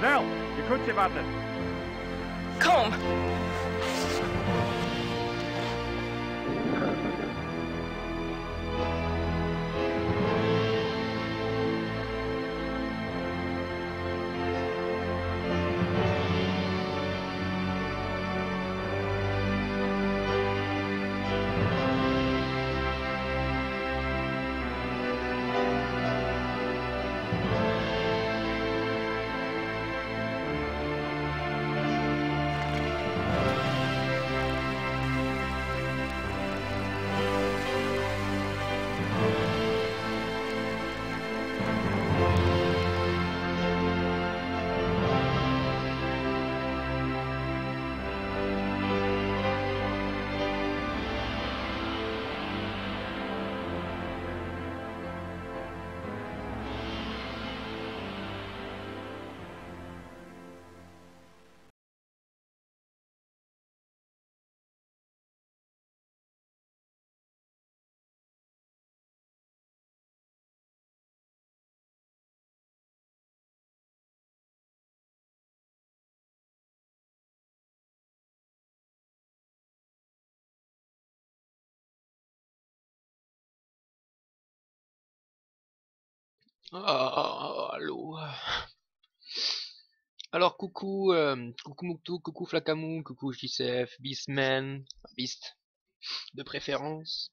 Snel, je kunt je warten. Kom. Allô. Alors coucou, coucou Mouktou, coucou Flakamou, coucou JCF, Beastman, Beast de préférence.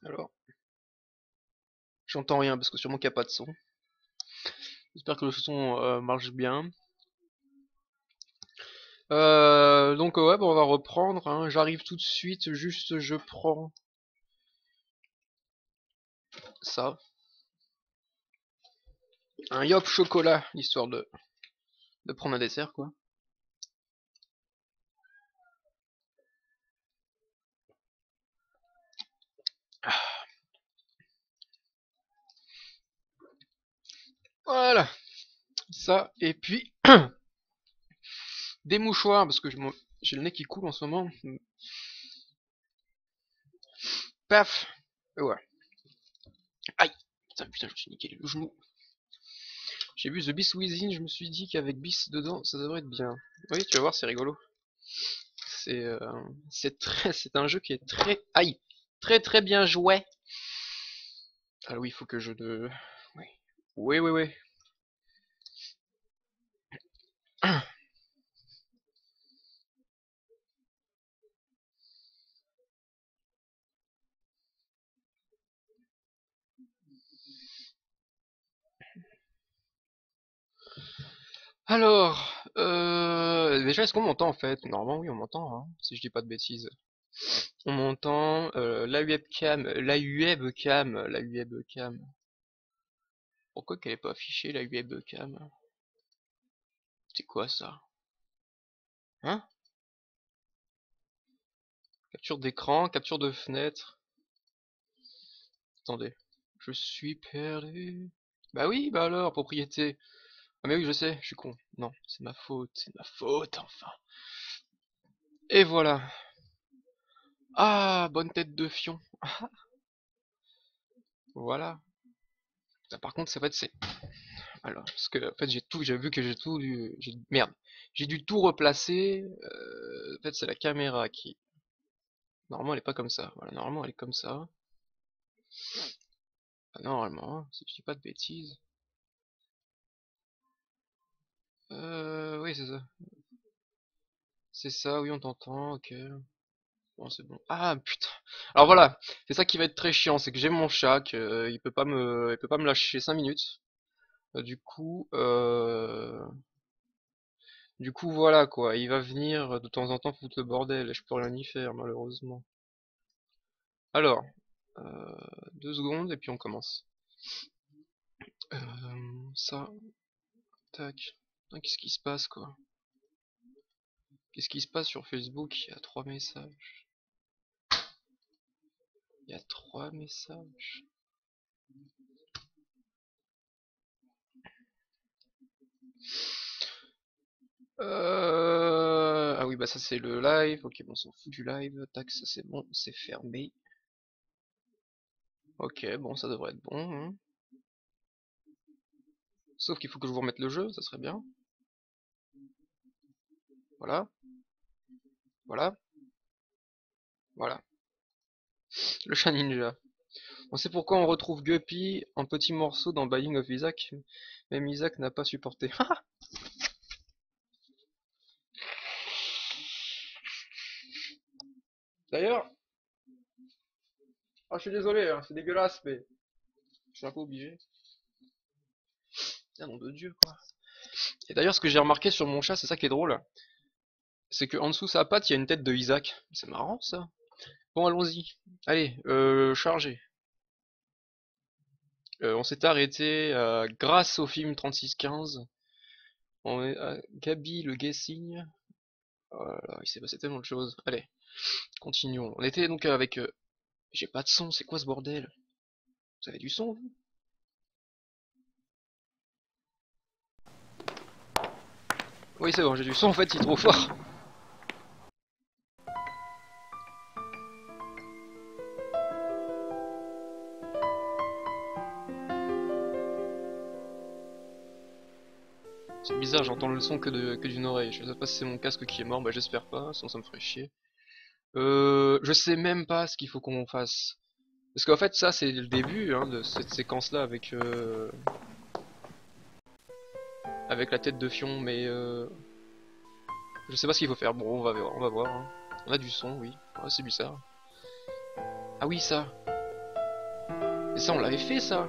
Alors, j'entends rien parce que sûrement qu'il n'y a pas de son. J'espère que le son marche bien. Donc ouais, bon, on va reprendre, hein. J'arrive tout de suite, juste je prends ça. Un yop chocolat, histoire de prendre un dessert quoi. Voilà, ça, et puis des mouchoirs, parce que j'ai le nez qui coule en ce moment. Paf. Et ouais. Aïe. Putain, je me suis niqué le genou. J'ai vu The Beast Within, je me suis dit qu'avec Beast dedans, ça devrait être bien. Oui, tu vas voir, c'est rigolo. C'est un jeu qui est très, aïe, très bien joué. Ah oui, il faut que je de, oui. Alors, déjà, est-ce qu'on m'entend en fait? Normalement, oui, on m'entend, hein, si je dis pas de bêtises. On m'entend, la webcam, la webcam. Pourquoi qu'elle est pas affichée, la webcam? C'est quoi ça? Hein? Capture d'écran, capture de fenêtre. Attendez, je suis perdu. Bah oui, bah alors, propriété. Ah mais oui, je sais, je suis con. Non, c'est ma faute, enfin. Et voilà. Ah, bonne tête de fion. Voilà. Ça, par contre, c'est... Alors, parce que, en fait, j'ai vu que j'ai tout dû... Merde. J'ai dû tout replacer. En fait, c'est la caméra qui... Normalement, elle est pas comme ça. Voilà, normalement, elle est comme ça. Ah, normalement, hein, si je dis pas de bêtises. Oui, c'est ça. C'est ça, oui, on t'entend, ok. Bon, c'est bon. Ah, putain. Alors voilà, c'est ça qui va être très chiant, c'est que j'ai mon chat, il peut pas me lâcher 5 minutes. Du coup, voilà quoi, il va venir de temps en temps foutre le bordel et je peux rien y faire malheureusement. Alors, 2 secondes et puis on commence. Ça, tac. Qu'est-ce qui se passe quoi? Qu'est-ce qui se passe sur Facebook? Il y a 3 messages. Il y a 3 messages. Ah oui, bah ça c'est le live. Ok, bon, on s'en fout du live. Tac, ça c'est bon, c'est fermé. Ok, bon, ça devrait être bon. Hein. Sauf qu'il faut que je vous remette le jeu, ça serait bien. Voilà. Voilà. Voilà. Le chat ninja. On sait pourquoi on retrouve Guppy en petits morceaux dans Binding of Isaac. Même Isaac n'a pas supporté. D'ailleurs, je suis désolé, hein, c'est dégueulasse, mais je suis un peu obligé. Ah nom de Dieu, quoi. Et d'ailleurs, ce que j'ai remarqué sur mon chat, c'est ça qui est drôle. C'est qu'en dessous sa patte, il y a une tête de Isaac. C'est marrant, ça. Bon, allons-y. Allez, chargez. On s'est arrêté grâce au film 3615. On est à Gabi le guessing. Oh là là, il s'est passé tellement de choses. Allez, continuons. On était donc avec... J'ai pas de son, c'est quoi ce bordel? Vous avez du son, vous? Oui, c'est bon, j'ai du son, en fait, il est trop fort. C'est bizarre, j'entends le son que d'une oreille. Je sais pas si c'est mon casque qui est mort, bah j'espère pas, sinon ça me ferait chier. Je sais même pas ce qu'il faut qu'on fasse. Parce qu'en fait, ça, c'est le début hein, de cette séquence-là avec la tête de Fion, mais je sais pas ce qu'il faut faire. Bon, on va voir. Hein. On a du son, oui. Ouais, c'est bizarre. Ah oui, ça. Et ça, on l'avait fait, ça.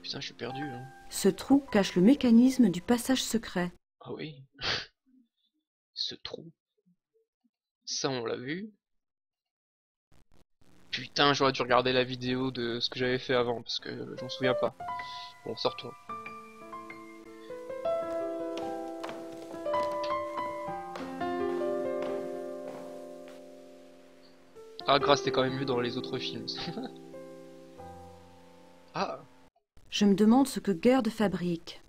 Putain, je suis perdu. Hein. Ce trou cache le mécanisme du passage secret. Ah oui. Ce trou. Ça, on l'a vu. Putain, j'aurais dû regarder la vidéo de ce que j'avais fait avant, parce que je m'en souviens pas. Bon, sortons. Ah, grâce, c'était quand même mieux dans les autres films. Ah. Je me demande ce que Gerd fabrique.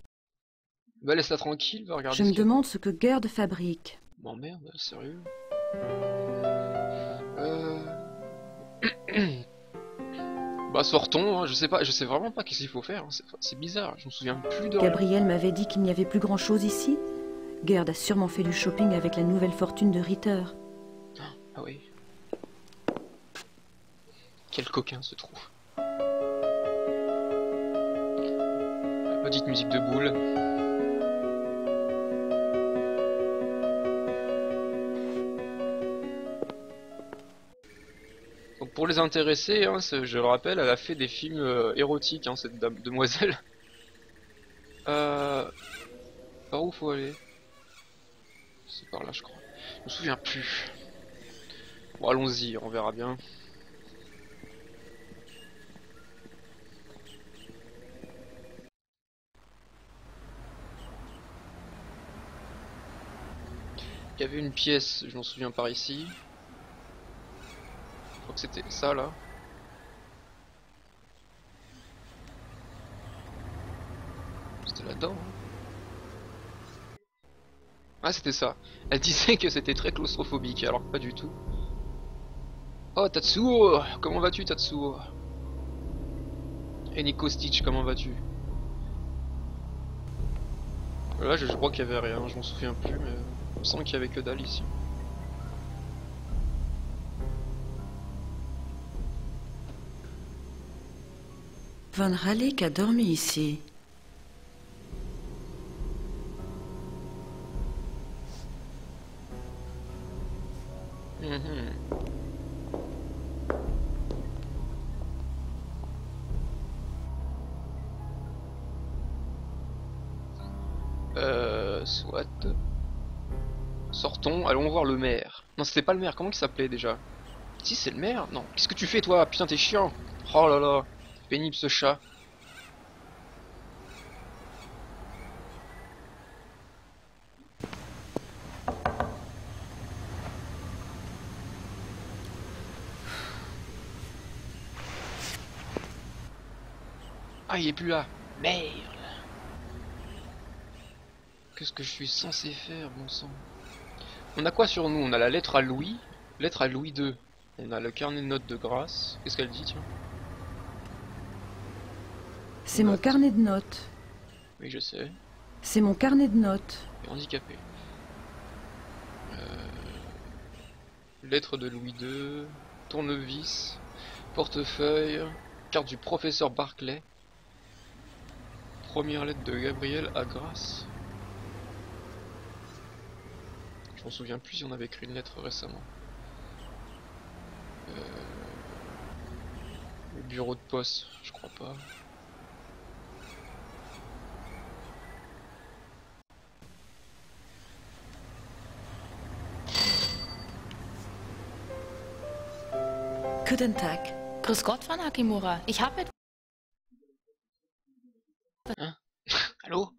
Bah laisse-la tranquille, va regarder. Je me demande ce que Gerd fabrique. Bon merde, sérieux. Bah sortons, hein, je sais vraiment pas qu'est-ce qu'il faut faire, hein. C'est bizarre, je me souviens plus de rien. Gabriel m'avait dit qu'il n'y avait plus grand chose ici. Gerd a sûrement fait du shopping avec la nouvelle fortune de Ritter. Ah oui. Quel coquin ce trou. Petite musique de boule. Donc pour les intéressés, hein, je le rappelle, elle a fait des films érotiques, hein, cette demoiselle. Par où faut aller? C'est par là, je crois. Je me souviens plus. Bon, allons-y, on verra bien. Il y avait une pièce, je m'en souviens par ici. Je crois que c'était ça là. C'était là-dedans. Hein. Ah, c'était ça. Elle disait que c'était très claustrophobique, alors que pas du tout. Oh, Tatsuo! Comment vas-tu, Tatsuo? Et Nico Stitch, comment vas-tu? Là, je crois qu'il y avait rien, je m'en souviens plus, mais il me semble qu'il y avait que dalle ici. Van Raleigh a dormi ici. Soit. Sortons, allons voir le maire. Non, c'était pas le maire, comment il s'appelait déjà? Si, c'est le maire. Non, qu'est-ce que tu fais, toi? Putain, t'es chiant. Oh là là. Pénible, ce chat. Ah, il est plus là. Merde. Qu'est-ce que je suis censé faire, bon sang? On a quoi sur nous? On a la lettre à Louis. Lettre à Louis II. On a le carnet de notes de grâce. Qu'est-ce qu'elle dit, tiens? C'est mon carnet de notes. Oui, je sais. C'est mon carnet de notes. Et handicapé. Lettre de Louis II. Tournevis. Portefeuille. Carte du professeur Barclay. Première lettre de Gabriel à Grace. Je m'en souviens plus si on avait écrit une lettre récemment. Le bureau de poste, je crois pas. Guten Tag. Grüß Gott, Frau Nakimura. Ich habe etwas. Hein? Allô?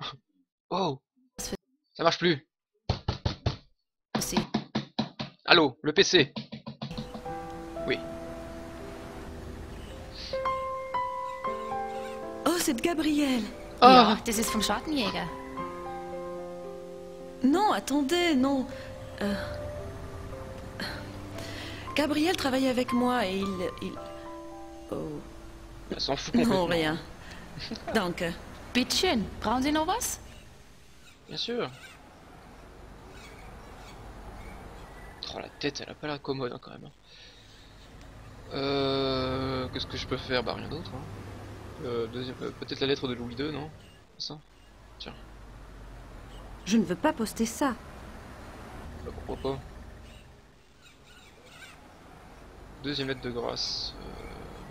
Oh! Ça marche plus! für Sie. Allô? Le PC! Oui. Oh, c'est Gabriel. Ja, das ist vom Schattenjäger. Non, attendez, non. Gabriel travaille avec moi et Oh, Elle s'en fout non, complètement. rien. Danke. Bitteschön. Brauchen Sie noch was? Bien sûr. Oh, la tête, elle a pas l'air commode hein, quand même. Qu'est-ce que je peux faire? Bah rien d'autre. Hein. Peut-être la lettre de Louis II, non? C'est ça? Tiens. Je ne veux pas poster ça. Bah, pourquoi pas? Deuxième lettre de grâce.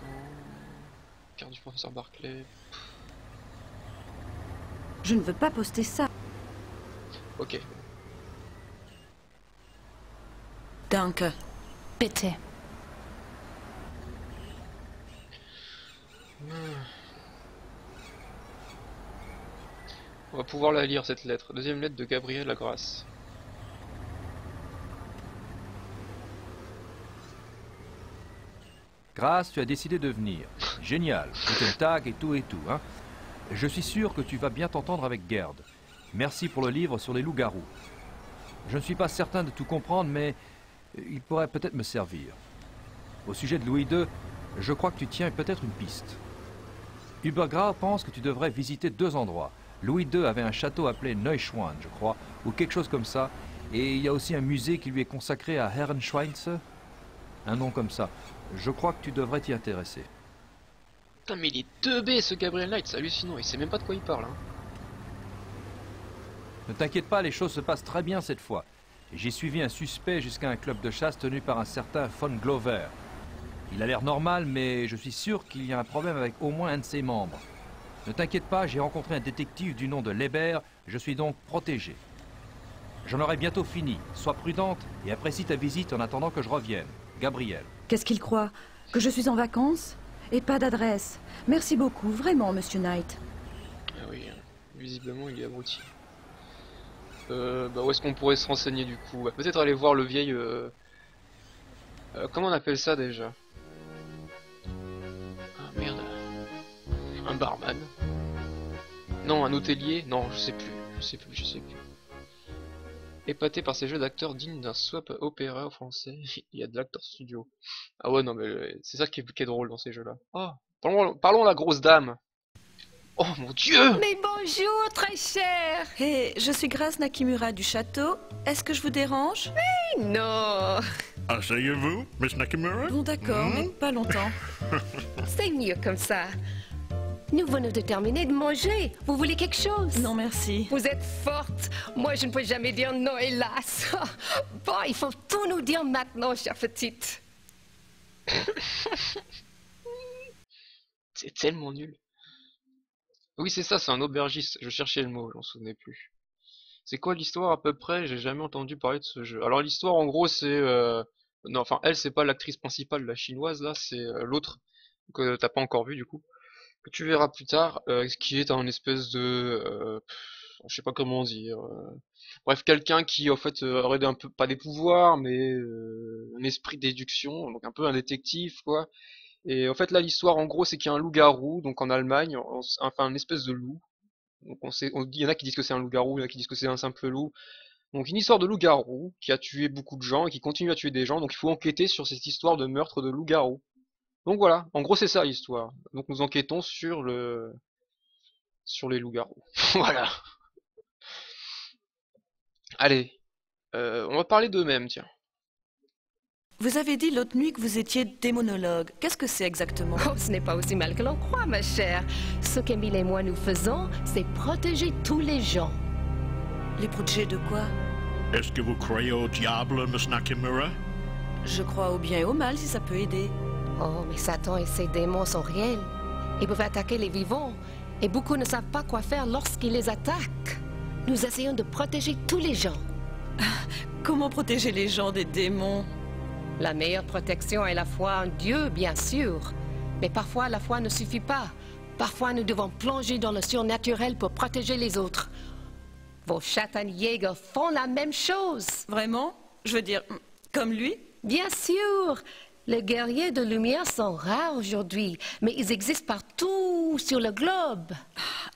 Non. Carte du professeur Barclay. Je ne veux pas poster ça. Ok. Danke. Bitte. On va pouvoir la lire cette lettre. Deuxième lettre de Gabriel à Grace. Grace, tu as décidé de venir. Génial. Guten Tag et tout, hein. Je suis sûr que tu vas bien t'entendre avec Gerd. Merci pour le livre sur les loups-garous. Je ne suis pas certain de tout comprendre, mais il pourrait peut-être me servir. Au sujet de Louis II, je crois que tu tiens peut-être une piste. Übergrau pense que tu devrais visiter 2 endroits. Louis II avait un château appelé Neuschwann, je crois, ou quelque chose comme ça. Et il y a aussi un musée qui lui est consacré à Herrenschweinze. Un nom comme ça. Je crois que tu devrais t'y intéresser. Putain mais il est teubé ce Gabriel Knight, c'est hallucinant, il sait même pas de quoi il parle. Hein. Ne t'inquiète pas, les choses se passent très bien cette fois. J'ai suivi un suspect jusqu'à un club de chasse tenu par un certain von Glover. Il a l'air normal, mais je suis sûr qu'il y a un problème avec au moins un de ses membres. Ne t'inquiète pas, j'ai rencontré un détective du nom de Leber, je suis donc protégé. J'en aurai bientôt fini. Sois prudente et apprécie ta visite en attendant que je revienne. Gabriel. Qu'est-ce qu'il croit? Que je suis en vacances? Et pas d'adresse. Merci beaucoup, vraiment, monsieur Knight. Ah oui, visiblement il est abruti. Bah où est-ce qu'on pourrait se renseigner du coup? Bah, peut-être aller voir le vieil... comment on appelle ça déjà? Ah merde. Un barman? Non, un hôtelier? Non, je sais plus. Je sais plus. Épaté par ces jeux d'acteurs dignes d'un soap opéra français, il y a de l'acteur studio. Ah ouais, non mais c'est ça qui est drôle dans ces jeux-là. Oh, parlons à la grosse dame. Oh mon dieu! Mais bonjour, très cher. Hé, je suis Grace Nakimura du château. Est-ce que je vous dérange? Non, Asseyez-vous, Miss Nakamura. Bon, d'accord, mais pas longtemps. c'est mieux comme ça. Nous venons de terminer de manger. Vous voulez quelque chose? Non, merci. Vous êtes forte. Moi, je ne peux jamais dire non, hélas. Bon, il faut tout nous dire maintenant, chère petite. C'est tellement nul. Oui, c'est ça, c'est un aubergiste. Je cherchais le mot, j'en souvenais plus. C'est quoi l'histoire à peu près? J'ai jamais entendu parler de ce jeu. Alors l'histoire, en gros, c'est Non, enfin, elle, c'est pas l'actrice principale, la chinoise, là, c'est l'autre, que t'as pas encore vu, du coup, que tu verras plus tard, qui est un espèce de... je sais pas comment dire... bref, quelqu'un qui, en fait, aurait un peu, pas des pouvoirs, mais un esprit de déduction, donc un peu un détective, quoi. Et en fait, là, l'histoire, en gros, c'est qu'il y a un loup-garou, donc en Allemagne, enfin, une espèce de loup. Donc il y en a qui disent que c'est un loup-garou, il y en a qui disent que c'est un simple loup. Donc une histoire de loup-garou qui a tué beaucoup de gens et qui continue à tuer des gens, donc il faut enquêter sur cette histoire de meurtre de loup-garou. Donc voilà, en gros c'est ça l'histoire. Donc nous enquêtons sur les loups-garous. Voilà. Allez, on va parler d'eux-mêmes, tiens. Vous avez dit l'autre nuit que vous étiez démonologue. Qu'est-ce que c'est exactement? Oh, ce n'est pas aussi mal que l'on croit, ma chère. Ce qu'Emile et moi nous faisons, c'est protéger tous les gens. Les protéger de quoi? Est-ce que vous croyez au diable, Miss Nakamura? Je crois au bien et au mal si ça peut aider. Oh, mais Satan et ses démons sont réels. Ils peuvent attaquer les vivants. Et beaucoup ne savent pas quoi faire lorsqu'ils les attaquent. Nous essayons de protéger tous les gens. Comment protéger les gens des démons? La meilleure protection est la foi en Dieu, bien sûr. Mais parfois, la foi ne suffit pas. Parfois, nous devons plonger dans le surnaturel pour protéger les autres. Vos Schattenjäger font la même chose. Vraiment? Je veux dire, comme lui? Bien sûr. Les guerriers de lumière sont rares aujourd'hui, mais ils existent partout sur le globe.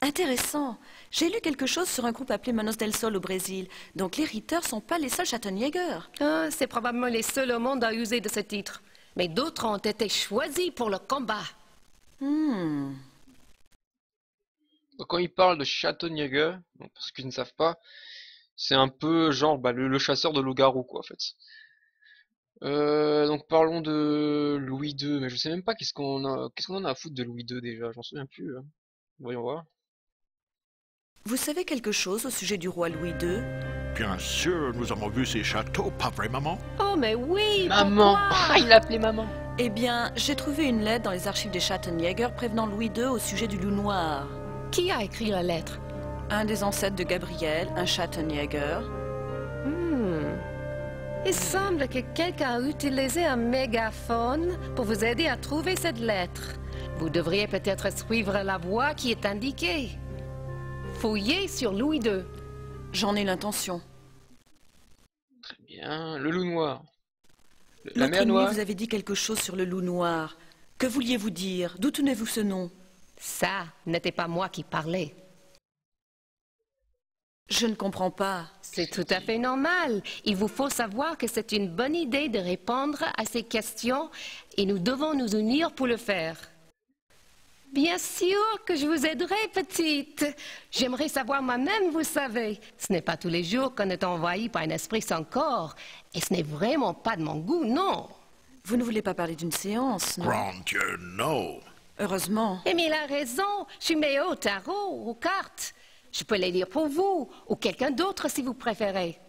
Intéressant. J'ai lu quelque chose sur un groupe appelé Manos del Sol au Brésil. Donc les Ritters sont pas les seuls Schattenjäger. Ah, c'est probablement les seuls au monde à user de ce titre. Mais d'autres ont été choisis pour le combat. Quand ils parlent de Schattenjäger, pour ceux qui ne savent pas, c'est un peu genre le chasseur de loup-garou, quoi, en fait. Donc parlons de Louis II, mais je sais même pas qu'est-ce qu'on en a à foutre de Louis II déjà, j'en souviens plus. Hein. Voyons voir. Vous savez quelque chose au sujet du roi Louis II? Bien sûr, nous avons vu ces châteaux, pas vrai, maman? Oh, mais oui, Maman. pourquoi? Il l'appelait maman. Eh bien, j'ai trouvé une lettre dans les archives des Schattenjäger prévenant Louis II au sujet du loup noir. Qui a écrit la lettre? Un des ancêtres de Gabriel, un Schattenjäger. Il semble que quelqu'un a utilisé un mégaphone pour vous aider à trouver cette lettre. Vous devriez peut-être suivre la voie qui est indiquée. Fouillez sur Louis II. J'en ai l'intention. Très bien. Le loup noir. La L'autre mer nuit, noire. vous avez dit quelque chose sur le loup noir. Que vouliez-vous dire? D'où tenez-vous ce nom? Ça n'était pas moi qui parlais. Je ne comprends pas. C'est tout à fait normal. Il vous faut savoir que c'est une bonne idée de répondre à ces questions et nous devons nous unir pour le faire. Bien sûr que je vous aiderai, petite. J'aimerais savoir moi-même, vous savez. Ce n'est pas tous les jours qu'on est envahi par un esprit sans corps. Et ce n'est vraiment pas de mon goût, non. Vous ne voulez pas parler d'une séance, non? Grand Dieu, non. Heureusement. Mais il a raison. Je suis meilleure au tarot, aux cartes. Je peux les lire pour vous, ou quelqu'un d'autre si vous préférez.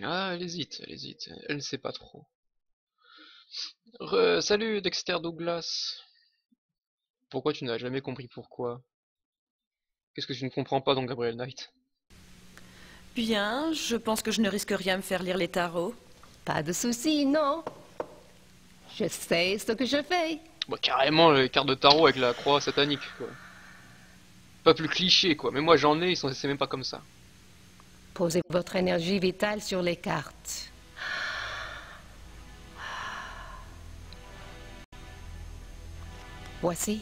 Ah, elle hésite, elle hésite. Elle ne sait pas trop. Salut Dexter Douglas. Pourquoi tu n'as jamais compris pourquoi? Qu'est-ce que tu ne comprends pas dans Gabriel Knight? Bien, je pense que je ne risque rien à me faire lire les tarots. Pas de souci, non. Je sais ce que je fais. Bah, carrément les cartes de tarot avec la croix satanique, quoi. Pas plus cliché, quoi. Mais moi j'en ai, c'est même pas comme ça. Posez votre énergie vitale sur les cartes. Voici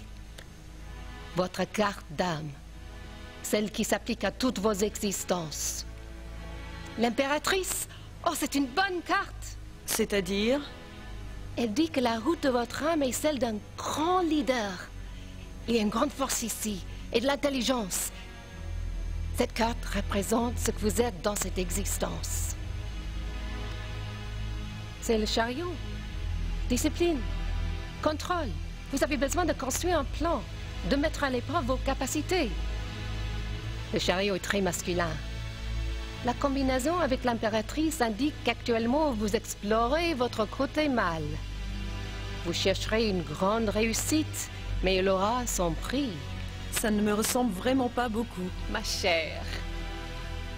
votre carte d'âme, celle qui s'applique à toutes vos existences. L'impératrice, oh, c'est une bonne carte. C'est-à-dire? Elle dit que la route de votre âme est celle d'un grand leader. Il y a une grande force ici, et de l'intelligence. Cette carte représente ce que vous êtes dans cette existence. C'est le chariot. Discipline, contrôle. Vous avez besoin de construire un plan, de mettre à l'épreuve vos capacités. Le chariot est très masculin. La combinaison avec l'impératrice indique qu'actuellement vous explorez votre côté mâle. Vous chercherez une grande réussite, mais elle aura son prix. Ça ne me ressemble vraiment pas beaucoup. Ma chère,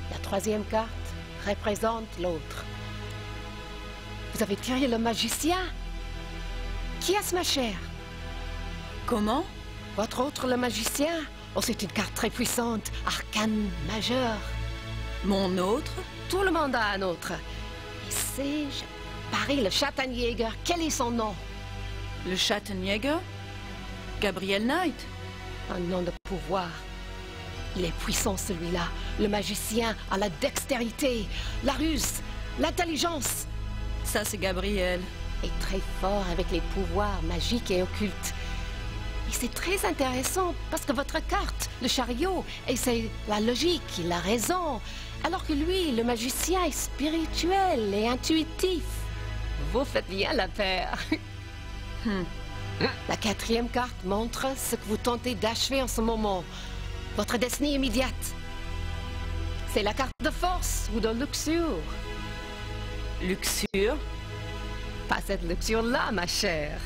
la troisième carte représente l'autre. Vous avez tiré le magicien. Qui est-ce, ma chère? Comment? Votre autre, le magicien? Oh, c'est une carte très puissante, arcane majeur. Mon autre? Tout le monde a un autre. Et c'est, je parie, le Schattenjäger. Quel est son nom? Le Schattenjäger? Gabriel Knight? Un nom de pouvoir. Il est puissant, celui-là. Le magicien a la dextérité, la ruse, l'intelligence. Ça, c'est Gabriel. Et très fort avec les pouvoirs magiques et occultes. Et c'est très intéressant parce que votre carte, le chariot, et c'est la logique, la raison, alors que lui, le magicien, est spirituel et intuitif. Vous faites bien la paire. La quatrième carte montre ce que vous tentez d'achever en ce moment. Votre destinée immédiate. C'est la carte de force ou de luxure. Luxure? Pas cette luxure-là, ma chère.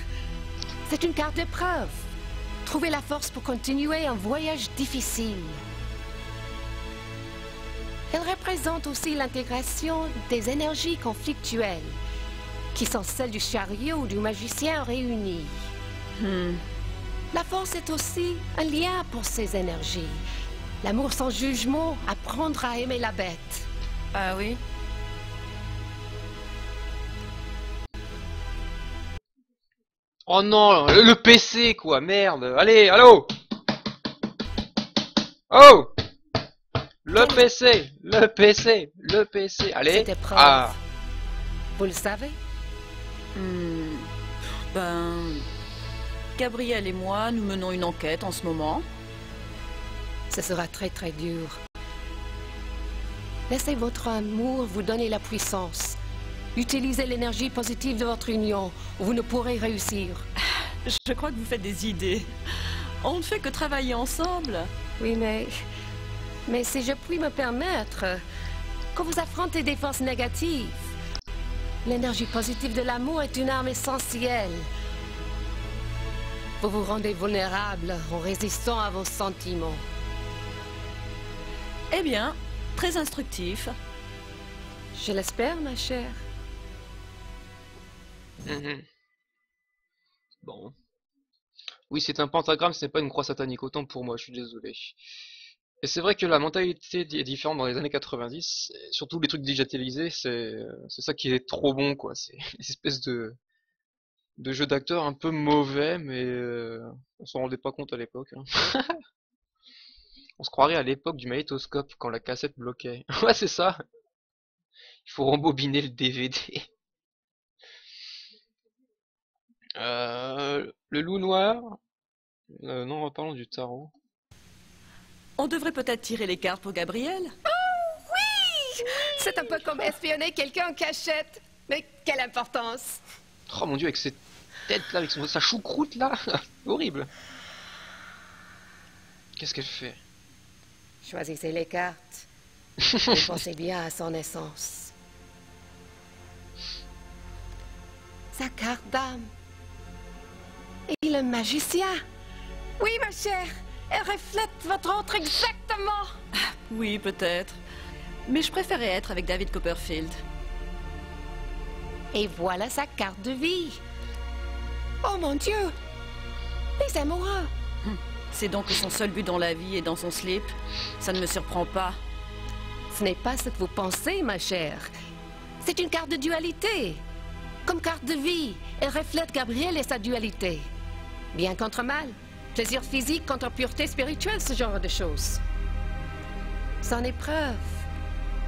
C'est une carte d'épreuve. Trouvez la force pour continuer un voyage difficile. Elle représente aussi l'intégration des énergies conflictuelles, qui sont celles du chariot ou du magicien réunies. La force est aussi un lien pour ces énergies. L'amour sans jugement, apprendre à aimer la bête. Ah oui? Oh non, le PC quoi, merde. Allez, allô. Oh. Le PC, le PC, le PC. Allez. Cette épreuve, Ah. vous le savez? Ben... Gabriel et moi, nous menons une enquête en ce moment. Ce sera très très dur. Laissez votre amour vous donner la puissance. Utilisez l'énergie positive de votre union, ou vous ne pourrez réussir. Je crois que vous faites des idées. On ne fait que travailler ensemble. Oui, mais si je puis me permettre, quand vous affrontez des forces négatives, l'énergie positive de l'amour est une arme essentielle. Vous vous rendez vulnérable en résistant à vos sentiments. Eh bien, très instructif. Je l'espère, ma chère. Bon. Oui, c'est un pentagramme, ce n'est pas une croix satanique, autant pour moi, je suis désolé. Et c'est vrai que la mentalité est différente dans les années 90, et surtout les trucs digitalisés, c'est ça qui est trop bon, quoi. C'est une espèce de jeu d'acteur un peu mauvais, mais on s'en rendait pas compte à l'époque. Hein. On se croirait à l'époque du magnétoscope, quand la cassette bloquait. Ouais, c'est ça. Il faut rembobiner le DVD. Le loup noir. Non, parlons du tarot. On devrait peut-être tirer les cartes pour Gabriel. C'est un peu comme espionner quelqu'un en cachette. Mais quelle importance! Oh mon dieu, avec cette tête là, avec sa choucroute là. Horrible. Qu'est-ce qu'elle fait? Choisissez les cartes. Et pensez bien à son essence. Sa carte d'âme. Et le magicien. Oui, ma chère. Elle reflète votre autre exactement. Oui, peut-être. Mais je préférais être avec David Copperfield. Et voilà sa carte de vie. Oh mon Dieu. Les amoureux. C'est donc que son seul but dans la vie est dans son slip. Ça ne me surprend pas. Ce n'est pas ce que vous pensez, ma chère. C'est une carte de dualité. Comme carte de vie, elle reflète Gabriel et sa dualité. Bien contre mal. Plaisir physique contre pureté spirituelle, ce genre de choses. Son épreuve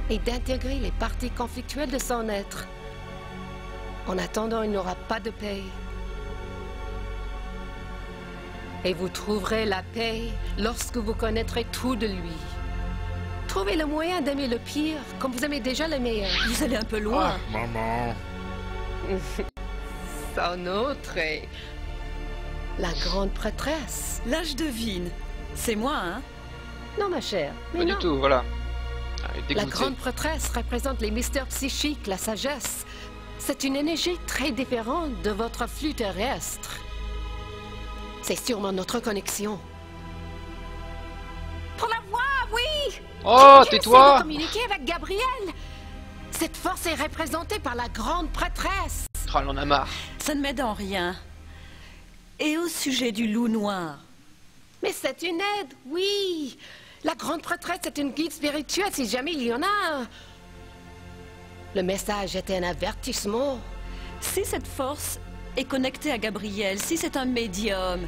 est d'intégrer les parties conflictuelles de son être. En attendant, il n'aura pas de paix. Et vous trouverez la paix lorsque vous connaîtrez tout de lui. Trouvez le moyen d'aimer le pire comme vous aimez déjà le meilleur. Vous allez un peu loin. Ah, maman. Son autre est la grande prêtresse. Là, je devine. C'est moi, hein? Non, ma chère, mais Pas non. du tout, voilà. Ah, elle est La dégoûtée. grande prêtresse représente les mystères psychiques, la sagesse. C'est une énergie très différente de votre flux terrestre. C'est sûrement notre connexion. Pour la voir, oui! Oh, Quelqu'un essaie de tais-toi! communiquer avec Gabriel. Cette force est représentée par la grande prêtresse. Oh, elle en a marre. Ça ne m'aide en rien. Et au sujet du loup noir? Mais c'est une aide, oui. La grande prêtresse est une guide spirituelle si jamais il y en a un. Le message était un avertissement. Si cette force est connectée à Gabriel, si c'est un médium,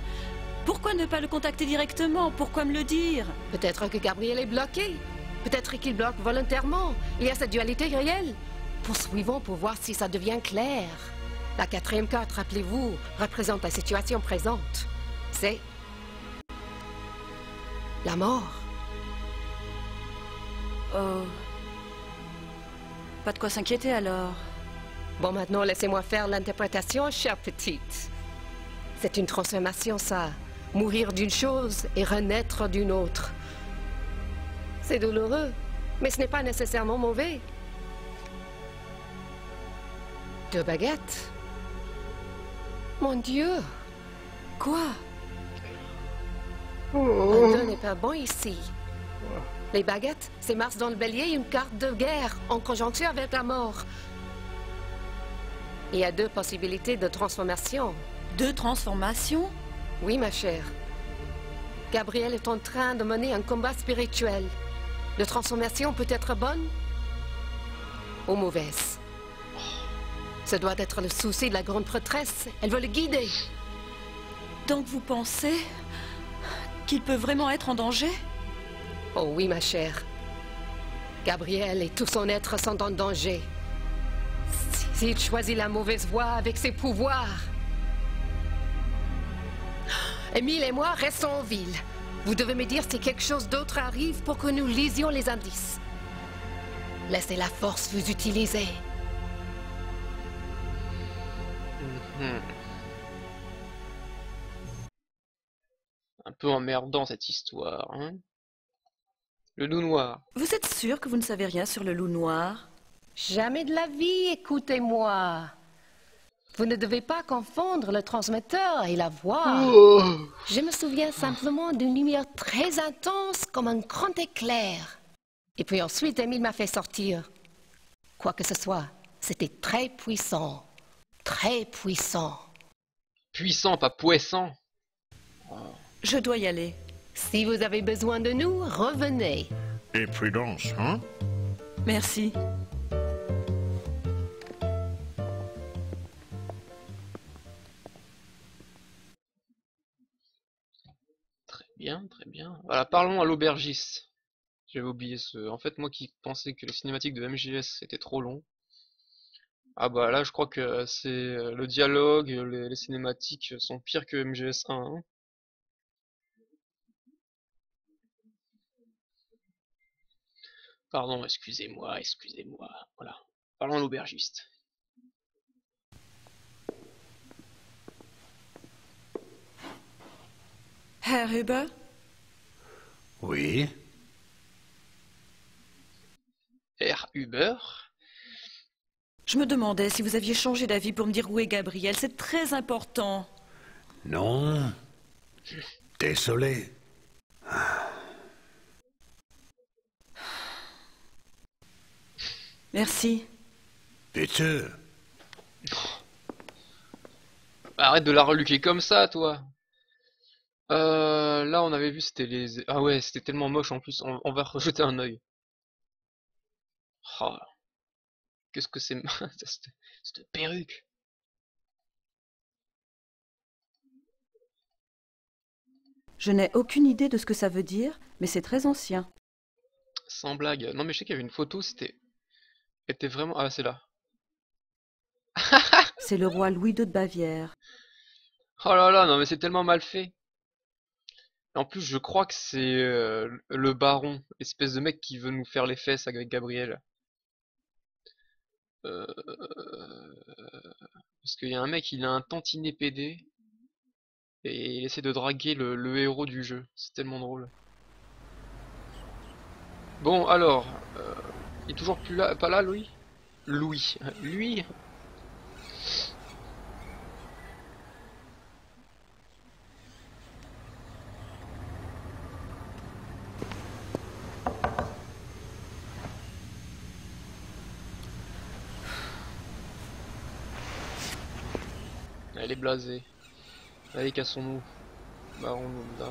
pourquoi ne pas le contacter directement? Pourquoi me le dire? Peut-être que Gabriel est bloqué. Peut-être qu'il bloque volontairement. Il y a cette dualité réelle. Poursuivons pour voir si ça devient clair. La 4e carte, rappelez-vous, représente la situation présente. C'est la mort. Oh. Pas de quoi s'inquiéter alors. Bon, maintenant, laissez-moi faire l'interprétation, chère petite. C'est une transformation, ça. Mourir d'une chose et renaître d'une autre. C'est douloureux, mais ce n'est pas nécessairement mauvais. 2 baguettes. Mon Dieu! Quoi? Un 2 n'est pas bon ici. Les baguettes, c'est Mars dans le bélier, une carte de guerre, en conjonction avec la mort. Il y a 2 possibilités de transformation. 2 transformations? Oui, ma chère. Gabriel est en train de mener un combat spirituel. La transformation peut être bonne ou mauvaise. Ce doit être le souci de la grande prêtresse. Elle veut le guider. Donc vous pensez qu'il peut vraiment être en danger? Oh oui, ma chère. Gabriel et tout son être sont en danger. S'il choisit la mauvaise voie avec ses pouvoirs. Émile et moi restons en ville. Vous devez me dire si quelque chose d'autre arrive pour que nous lisions les indices. Laissez la force vous utiliser. Un peu emmerdant cette histoire, hein. Le loup noir. Vous êtes sûr que vous ne savez rien sur le loup noir? Jamais de la vie, écoutez-moi. Vous ne devez pas confondre le transmetteur et la voix. Je me souviens simplement d'une lumière très intense comme un grand éclair. Et puis ensuite, Émile m'a fait sortir. Quoi que ce soit, c'était très puissant. Très puissant. Puissant, pas puissant. Je dois y aller. Si vous avez besoin de nous, revenez. Et prudence, hein? Merci. Très bien, très bien. Voilà, parlons à l'aubergiste. J'avais oublié ce... En fait, moi qui pensais que les cinématiques de MGS étaient trop longs. Ah bah là, je crois que c'est le dialogue, les cinématiques sont pires que MGS 1. Hein. Pardon, excusez-moi, excusez-moi. Voilà. Parlons à l'aubergiste. Herr Huber? Oui. Herr Huber? Je me demandais si vous aviez changé d'avis pour me dire où est Gabriel. C'est très important. Non. Désolé. Merci. Bitte. Arrête de la reluquer comme ça, toi. Là, on avait vu, c'était les... Ah ouais, c'était tellement moche en plus. On va rejeter un œil. Oh. Qu'est-ce que c'est cette perruque. Je n'ai aucune idée de ce que ça veut dire, mais c'est très ancien. Sans blague. Non mais je sais qu'il y avait une photo, c'était vraiment... Ah c'est là. C'est le roi Louis II de Bavière. Oh là là, non mais c'est tellement mal fait. En plus je crois que c'est le baron, espèce de mec qui veut nous faire les fesses avec Gabriel. Parce qu'il y a un mec, il a un tantinet PD. Et il essaie de draguer le héros du jeu. C'est tellement drôle. Bon, alors... il est toujours plus là, pas là, Louis? Louis. Lui? Elle est blasée. Allez, cassons-nous. Barrons-nous de là.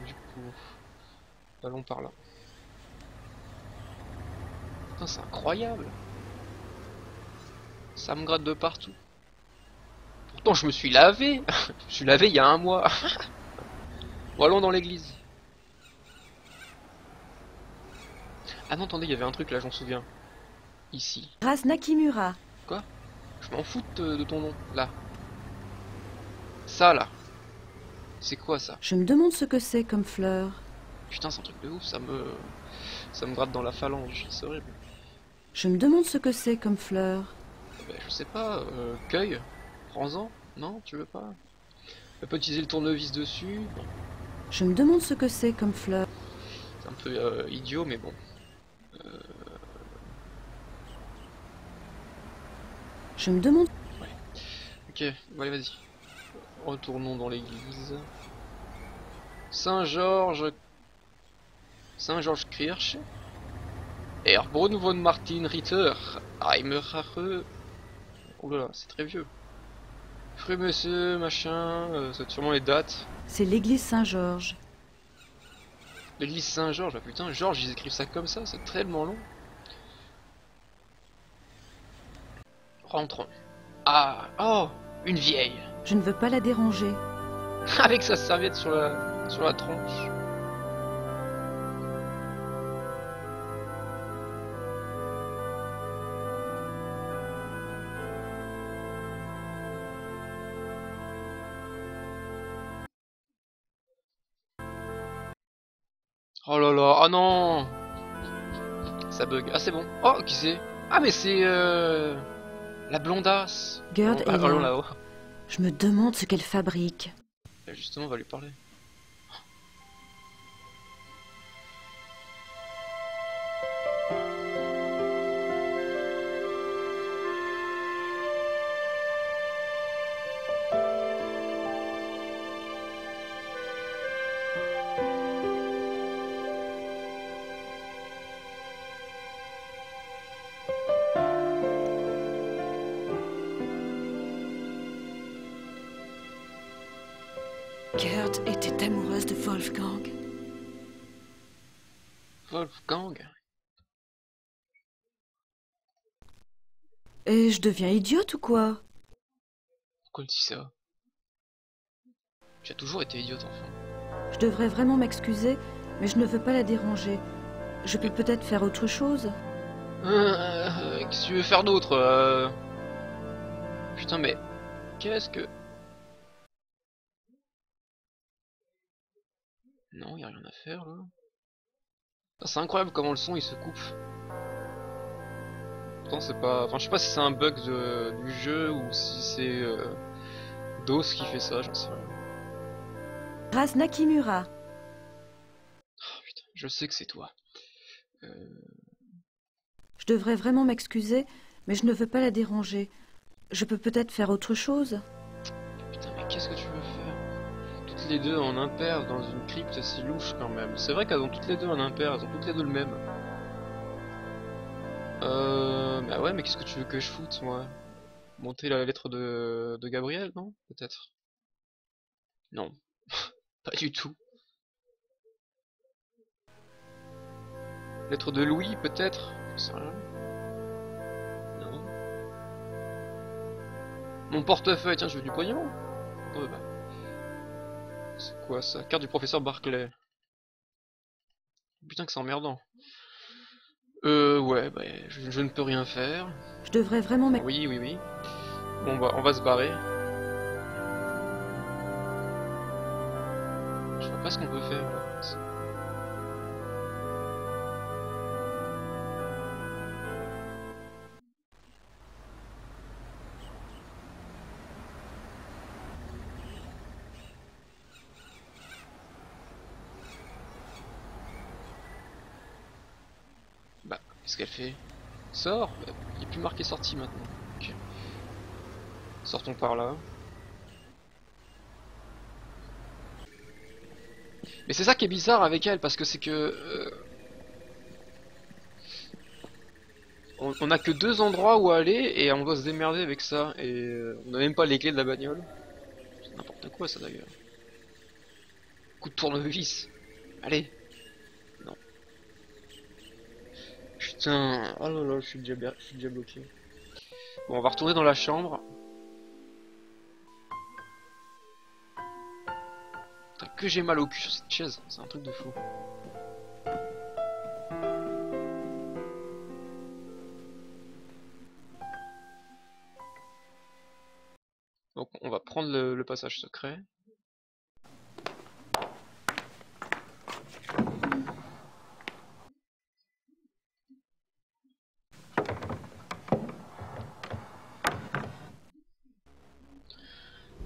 Du coup, allons par là. Putain, c'est incroyable. Ça me gratte de partout. Pourtant, je me suis lavé. Je me suis lavé il y a un mois. Bon, allons dans l'église. Ah non, attendez, il y avait un truc là, j'en souviens. Ici. Ras Nakimura. Quoi? Je m'en fous de ton nom, là. Ça, là. C'est quoi, ça? Je me demande ce que c'est comme fleur. Putain, c'est un truc de ouf, ça me gratte dans la phalange, c'est horrible. Je me demande ce que c'est comme fleur. Ben, je sais pas, cueille? Prends-en? Non, tu veux pas? On peut utiliser le tournevis dessus? Non. Je me demande ce que c'est comme fleur. C'est un peu idiot, mais bon. Je me demande... Ok, bon, allez, vas-y. Retournons dans l'église. Saint-Georges Kirche. Herbrunn von Martin Ritter. Heimerache. Oh là là, c'est très vieux. Frère monsieur, machin, c'est sûrement les dates. C'est l'église Saint-Georges. L'église Saint-Georges, ah putain, Georges, ils écrivent ça comme ça, c'est tellement long. Rentrons. Ah, oh, une vieille. Je ne veux pas la déranger. Avec sa serviette sur la tronche. Oh là là, ah non. Ça bug. Ah c'est bon. Oh, qui c'est? Ah mais c'est la blondasse. Gerd Oh, est allons là. là-haut. Je me demande ce qu'elle fabrique. Justement, on va lui parler. Gerd était amoureuse de Wolfgang. Wolfgang. Et je deviens idiote ou quoi? Pourquoi elle dit ça? Tu as toujours été idiote, enfin. Je devrais vraiment m'excuser, mais je ne veux pas la déranger. Je peux peut-être faire autre chose? Qu'est-ce que tu veux faire d'autre? Putain, mais qu'est-ce que... Non, y a rien à faire là. C'est incroyable comment le son il se coupe. Pourtant c'est pas... Enfin je sais pas si c'est un bug du jeu ou si c'est DOS qui fait ça, j'en sais rien. Ras Nakimura. Oh, putain, je sais que c'est toi. Je devrais vraiment m'excuser, mais je ne veux pas la déranger. Je peux peut-être faire autre chose? Putain mais qu'est-ce que tu veux faire? Toutes les deux en impair dans une crypte, c'est louche quand même. C'est vrai qu'elles ont toutes les deux en impair, elles ont toutes les deux le même. Bah ouais, mais qu'est-ce que tu veux que je foute, moi? Monter la lettre de Gabriel, non? Peut-être. Non. Pas du tout. Lettre de Louis, peut-être? J'en sais rien. Non. Mon portefeuille, tiens, je veux du pognon. Oh, bah. C'est quoi ça? Carte du professeur Barclay. Putain que c'est emmerdant. Ouais, bah, je ne peux rien faire. Je devrais vraiment m'excuser. Oui. Bon bah, on va se barrer. Je vois pas ce qu'on peut faire là. Bah, qu'est-ce qu'elle fait? Sors? Il n'y a plus marqué sortie maintenant. Ok. Sortons par là. Mais c'est ça qui est bizarre avec elle, parce que c'est que... On a que 2 endroits où aller et on doit se démerder avec ça. Et on a même pas les clés de la bagnole. C'est n'importe quoi ça d'ailleurs. Coup de tournevis. Allez. Non. Putain. Oh là là, je suis déjà bloqué. Bon, on va retourner dans la chambre. Putain, que j'ai mal au cul sur cette chaise. C'est un truc de fou. Donc on va prendre le passage secret.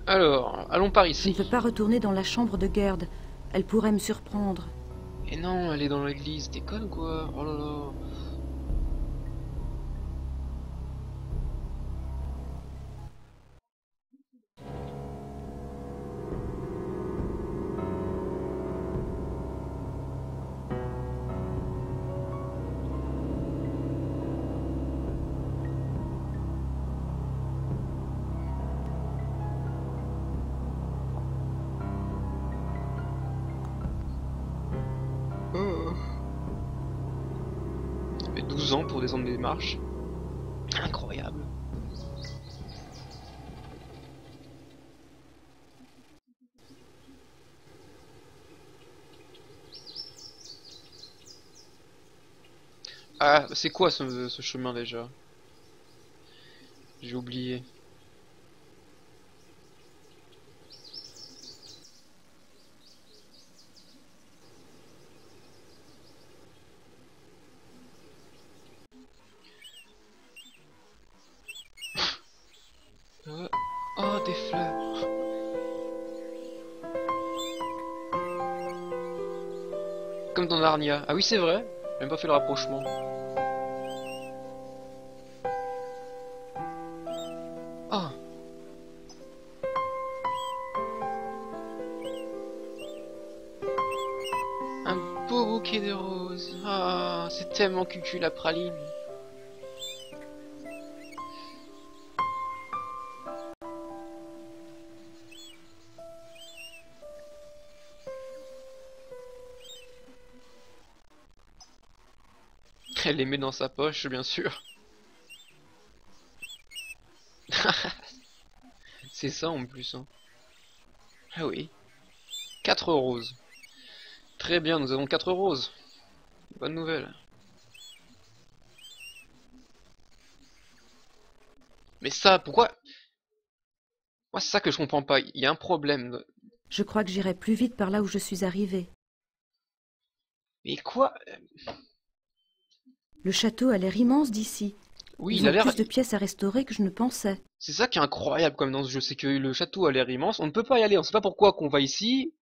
Alors, allons par Je ici. ne veux pas retourner dans la chambre de Gerd. Elle pourrait me surprendre. Et non, elle est dans l'église, t'es conne quoi? Oh là là. Ça fait 12 ans pour descendre des marches. Incroyable. Ah, c'est quoi ce chemin déjà? J'ai oublié. Oh, des fleurs. Comme dans Narnia. Ah oui, c'est vrai. J'ai même pas fait le rapprochement. Ah. Un beau bouquet de roses. Ah, c'est tellement cucu la praline. Elle les met dans sa poche, bien sûr. C'est ça en plus. Hein. Ah oui. 4 roses. Très bien, nous avons 4 roses. Bonne nouvelle. Mais ça, pourquoi? Moi, c'est ça que je comprends pas. Il y a un problème. Je crois que j'irai plus vite par là où je suis arrivé. Mais quoi? Le château a l'air immense d'ici. Oui, Ils il a ont l'air. plus de pièces à restaurer que je ne pensais. C'est ça qui est incroyable quand même dans ce jeu, c'est que le château a l'air immense. On ne peut pas y aller. On sait pas pourquoi qu'on va ici.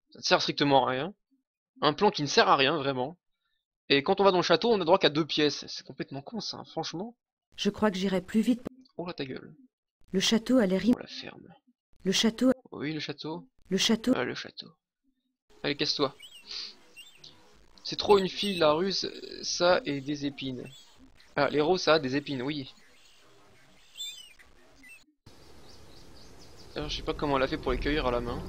Ça ne sert strictement à rien. Un plan qui ne sert à rien vraiment. Et quand on va dans le château, on a droit qu'à 2 pièces. C'est complètement con ça, hein, franchement. Je crois que j'irai plus vite. Oh là ta gueule. Le château a l'air Oh immense. la ferme. Le château. Oui, le château. Le château. Ah, le château. Allez, casse-toi. C'est trop une fille, la ruse, ça et des épines. Ah, les roses, ça a des épines, oui. Alors, je sais pas comment elle a fait pour les cueillir à la main.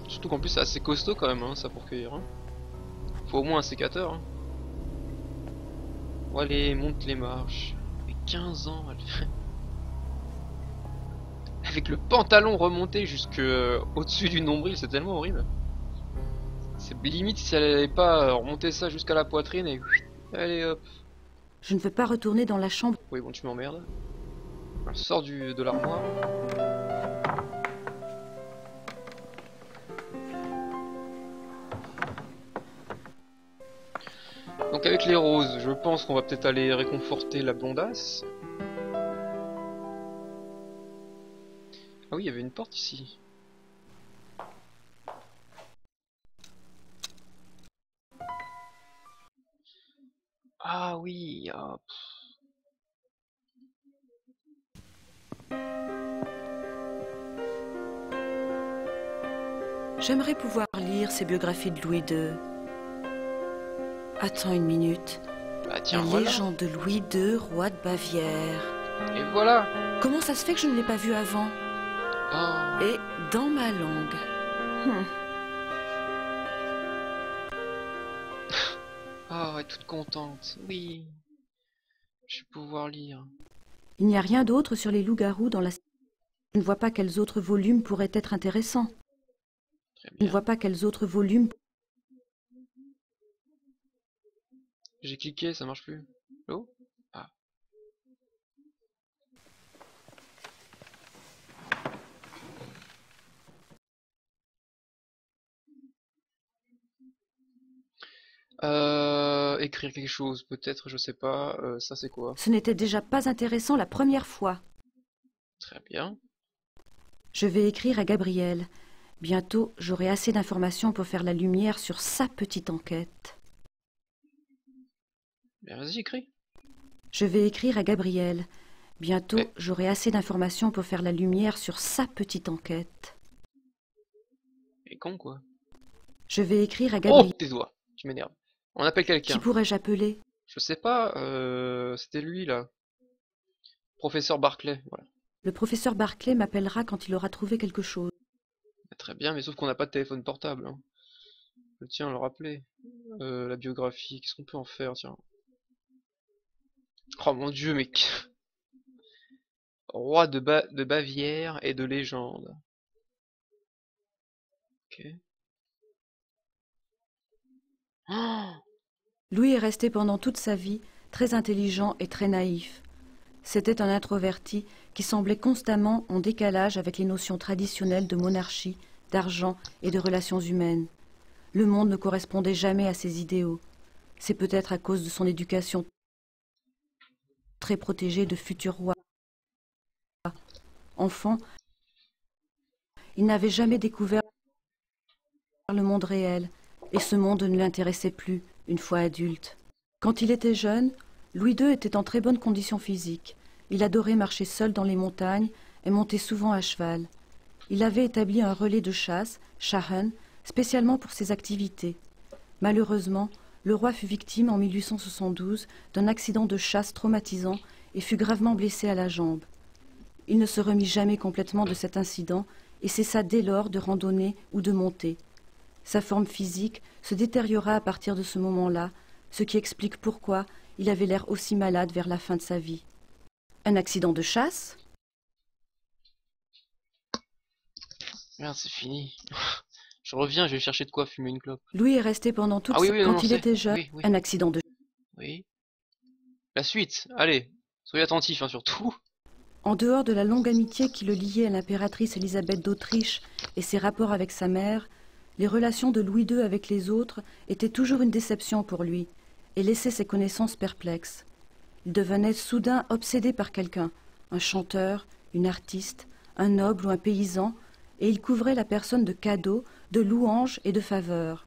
Surtout qu'en plus, c'est assez costaud quand même, hein, ça pour cueillir. Hein. Faut au moins un sécateur. Hein. Bon, allez, monte les marches. Mais 15 ans, elle fait. Avec le pantalon remonté jusque au-dessus du nombril, c'est tellement horrible. C'est limite si elle n'avait pas remonté ça jusqu'à la poitrine et allez hop. Je ne veux pas retourner dans la chambre. Oui bon tu m'emmerdes. Elle sort de l'armoire. Donc avec les roses, je pense qu'on va peut-être aller réconforter la blondasse. Ah oui, il y avait une porte ici. Ah oui, ah, J'aimerais pouvoir lire ces biographies de Louis II. Attends une minute. Bah tiens, La voilà. légende de Louis II, roi de Bavière. Et voilà. Comment ça se fait que je ne l'ai pas vu avant? Oh. Et dans ma langue. Oh, elle est toute contente. Oui. Je vais pouvoir lire. Il n'y a rien d'autre sur les loups-garous dans la... Je ne vois pas quels autres volumes pourraient être intéressants. Très Je ne bien. vois pas quels autres volumes... J'ai cliqué, ça marche plus. Oh. Ah. Écrire quelque chose, peut-être, je sais pas. Ça c'est quoi? Ce n'était déjà pas intéressant la première fois. Très bien. Je vais écrire à Gabriel. Bientôt, j'aurai assez d'informations pour faire la lumière sur sa petite enquête. Bien, vas-y, écris. Je vais écrire à Gabriel. Bientôt, Ouais. j'aurai assez d'informations pour faire la lumière sur sa petite enquête. Et con quoi. Je vais écrire à Oh, Gabriel. tes doigts. Tu m'énerves. On appelle Qui quelqu'un. pourrais-je appeler? Je sais pas. C'était lui là. Professeur Barclay. Voilà. Le professeur Barclay m'appellera quand il aura trouvé quelque chose. Très bien, mais sauf qu'on n'a pas de téléphone portable. Hein. Je tiens à le rappeler. La biographie, qu'est-ce qu'on peut en faire, tiens. Oh mon dieu, mec. Roi de Bavière et de légende. Ok. Oh, Louis est resté pendant toute sa vie très intelligent et très naïf. C'était un introverti qui semblait constamment en décalage avec les notions traditionnelles de monarchie, d'argent et de relations humaines. Le monde ne correspondait jamais à ses idéaux. C'est peut-être à cause de son éducation très protégée de futurs rois. Enfant, il n'avait jamais découvert le monde réel, et ce monde ne l'intéressait plus une fois adulte. Quand il était jeune, Louis II était en très bonne condition physique. Il adorait marcher seul dans les montagnes et montait souvent à cheval. Il avait établi un relais de chasse, Shahen, spécialement pour ses activités. Malheureusement, le roi fut victime en 1872 d'un accident de chasse traumatisant et fut gravement blessé à la jambe. Il ne se remit jamais complètement de cet incident et cessa dès lors de randonner ou de monter. Sa forme physique se détériora à partir de ce moment-là, ce qui explique pourquoi il avait l'air aussi malade vers la fin de sa vie. Un accident de chasse? merde, c'est fini. Je reviens, je vais chercher de quoi fumer une clope. Louis est resté pendant toute Ah oui, sa... oui, non, Quand non, il c'est- était jeune, oui, oui. un accident de... Oui. La suite, allez. Soyez attentifs, hein, surtout. En dehors de la longue amitié qui le liait à l'impératrice Élisabeth d'Autriche et ses rapports avec sa mère, les relations de Louis II avec les autres étaient toujours une déception pour lui et laissaient ses connaissances perplexes. Il devenait soudain obsédé par quelqu'un, un chanteur, une artiste, un noble ou un paysan, et il couvrait la personne de cadeaux, de louanges et de faveurs.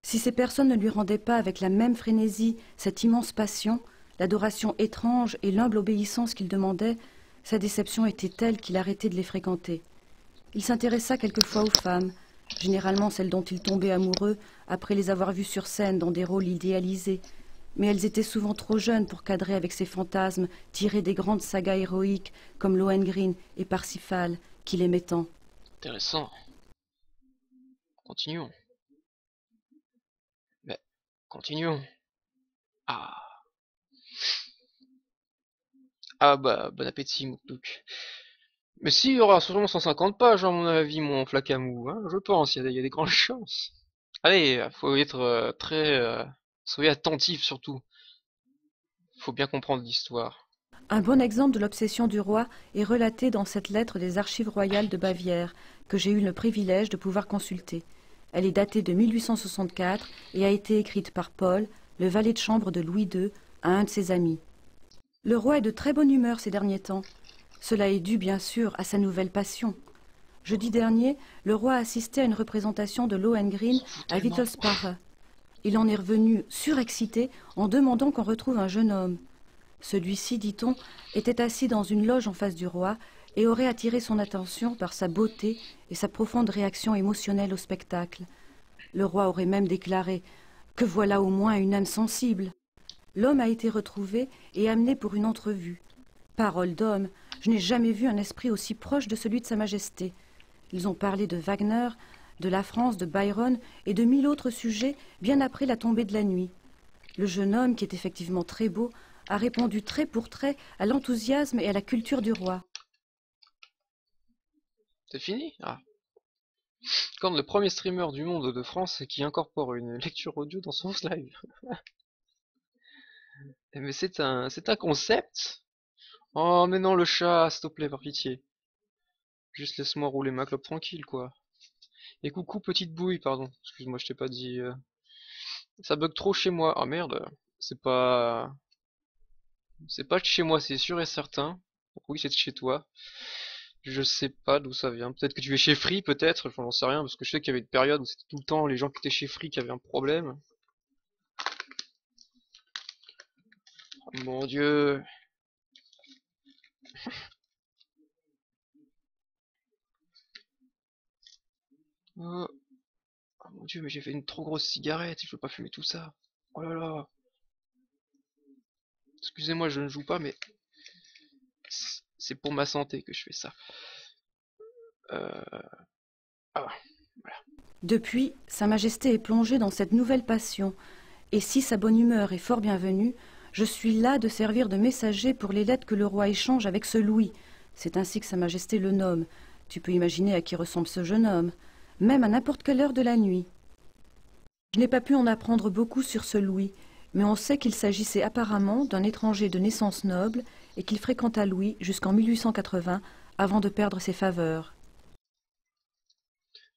Si ces personnes ne lui rendaient pas avec la même frénésie cette immense passion, l'adoration étrange et l'humble obéissance qu'il demandait, sa déception était telle qu'il arrêtait de les fréquenter. Il s'intéressa quelquefois aux femmes, généralement celles dont il tombait amoureux après les avoir vues sur scène dans des rôles idéalisés, mais elles étaient souvent trop jeunes pour cadrer avec ses fantasmes tirés des grandes sagas héroïques comme Lohengrin et Parsifal, qu'il aimait tant. Intéressant. Continuons. Mais, continuons. Ah. Ah bah, bon appétit, Moutouk. Mais si, il y aura sûrement 150 pages, à mon avis, mon Flacamou, hein, je pense, il y a des grandes chances. Allez, faut être soyez attentifs surtout. Faut bien comprendre l'histoire. Un bon exemple de l'obsession du roi est relaté dans cette lettre des archives royales de Bavière, que j'ai eu le privilège de pouvoir consulter. Elle est datée de 1864 et a été écrite par Paul, le valet de chambre de Louis II, à un de ses amis. Le roi est de très bonne humeur ces derniers temps. Cela est dû, bien sûr, à sa nouvelle passion. Jeudi dernier, le roi a assisté à une représentation de Lohengrin à Wittelsbach. Il en est revenu surexcité en demandant qu'on retrouve un jeune homme. Celui-ci, dit-on, était assis dans une loge en face du roi et aurait attiré son attention par sa beauté et sa profonde réaction émotionnelle au spectacle. Le roi aurait même déclaré « Que voilà au moins une âme sensible !» L'homme a été retrouvé et amené pour une entrevue. Parole d'homme, je n'ai jamais vu un esprit aussi proche de celui de Sa Majesté. Ils ont parlé de Wagner, de la France, de Byron et de 1000 autres sujets bien après la tombée de la nuit. Le jeune homme, qui est effectivement très beau, a répondu trait pour trait à l'enthousiasme et à la culture du roi. C'est fini? Ah. Comme le premier streamer du monde de France qui incorpore une lecture audio dans son live. Mais c'est un concept. Oh mais non le chat, s'il te plaît, par pitié. Juste laisse-moi rouler ma clope tranquille quoi. Et coucou petite bouille, pardon. Excuse-moi, je t'ai pas dit. Ça bug trop chez moi. Ah merde. C'est pas de chez moi, c'est sûr et certain. Donc oui, c'est de chez toi. Je sais pas d'où ça vient. Peut-être que tu es chez Free, peut-être. Enfin, j'en sais rien parce que je sais qu'il y avait une période où c'était tout le temps les gens qui étaient chez Free qui avaient un problème. Oh, mon Dieu. Oh. Oh mon Dieu, mais j'ai fait une trop grosse cigarette. Je veux pas fumer tout ça. Oh là là. Excusez-moi, je ne joue pas, mais c'est pour ma santé que je fais ça. Ah, voilà. Depuis, Sa Majesté est plongée dans cette nouvelle passion, et si sa bonne humeur est fort bienvenue, je suis là de servir de messager pour les lettres que le roi échange avec ce Louis. C'est ainsi que Sa Majesté le nomme. Tu peux imaginer à qui ressemble ce jeune homme, même à n'importe quelle heure de la nuit. Je n'ai pas pu en apprendre beaucoup sur ce Louis, mais on sait qu'il s'agissait apparemment d'un étranger de naissance noble et qu'il fréquenta Louis jusqu'en 1880 avant de perdre ses faveurs.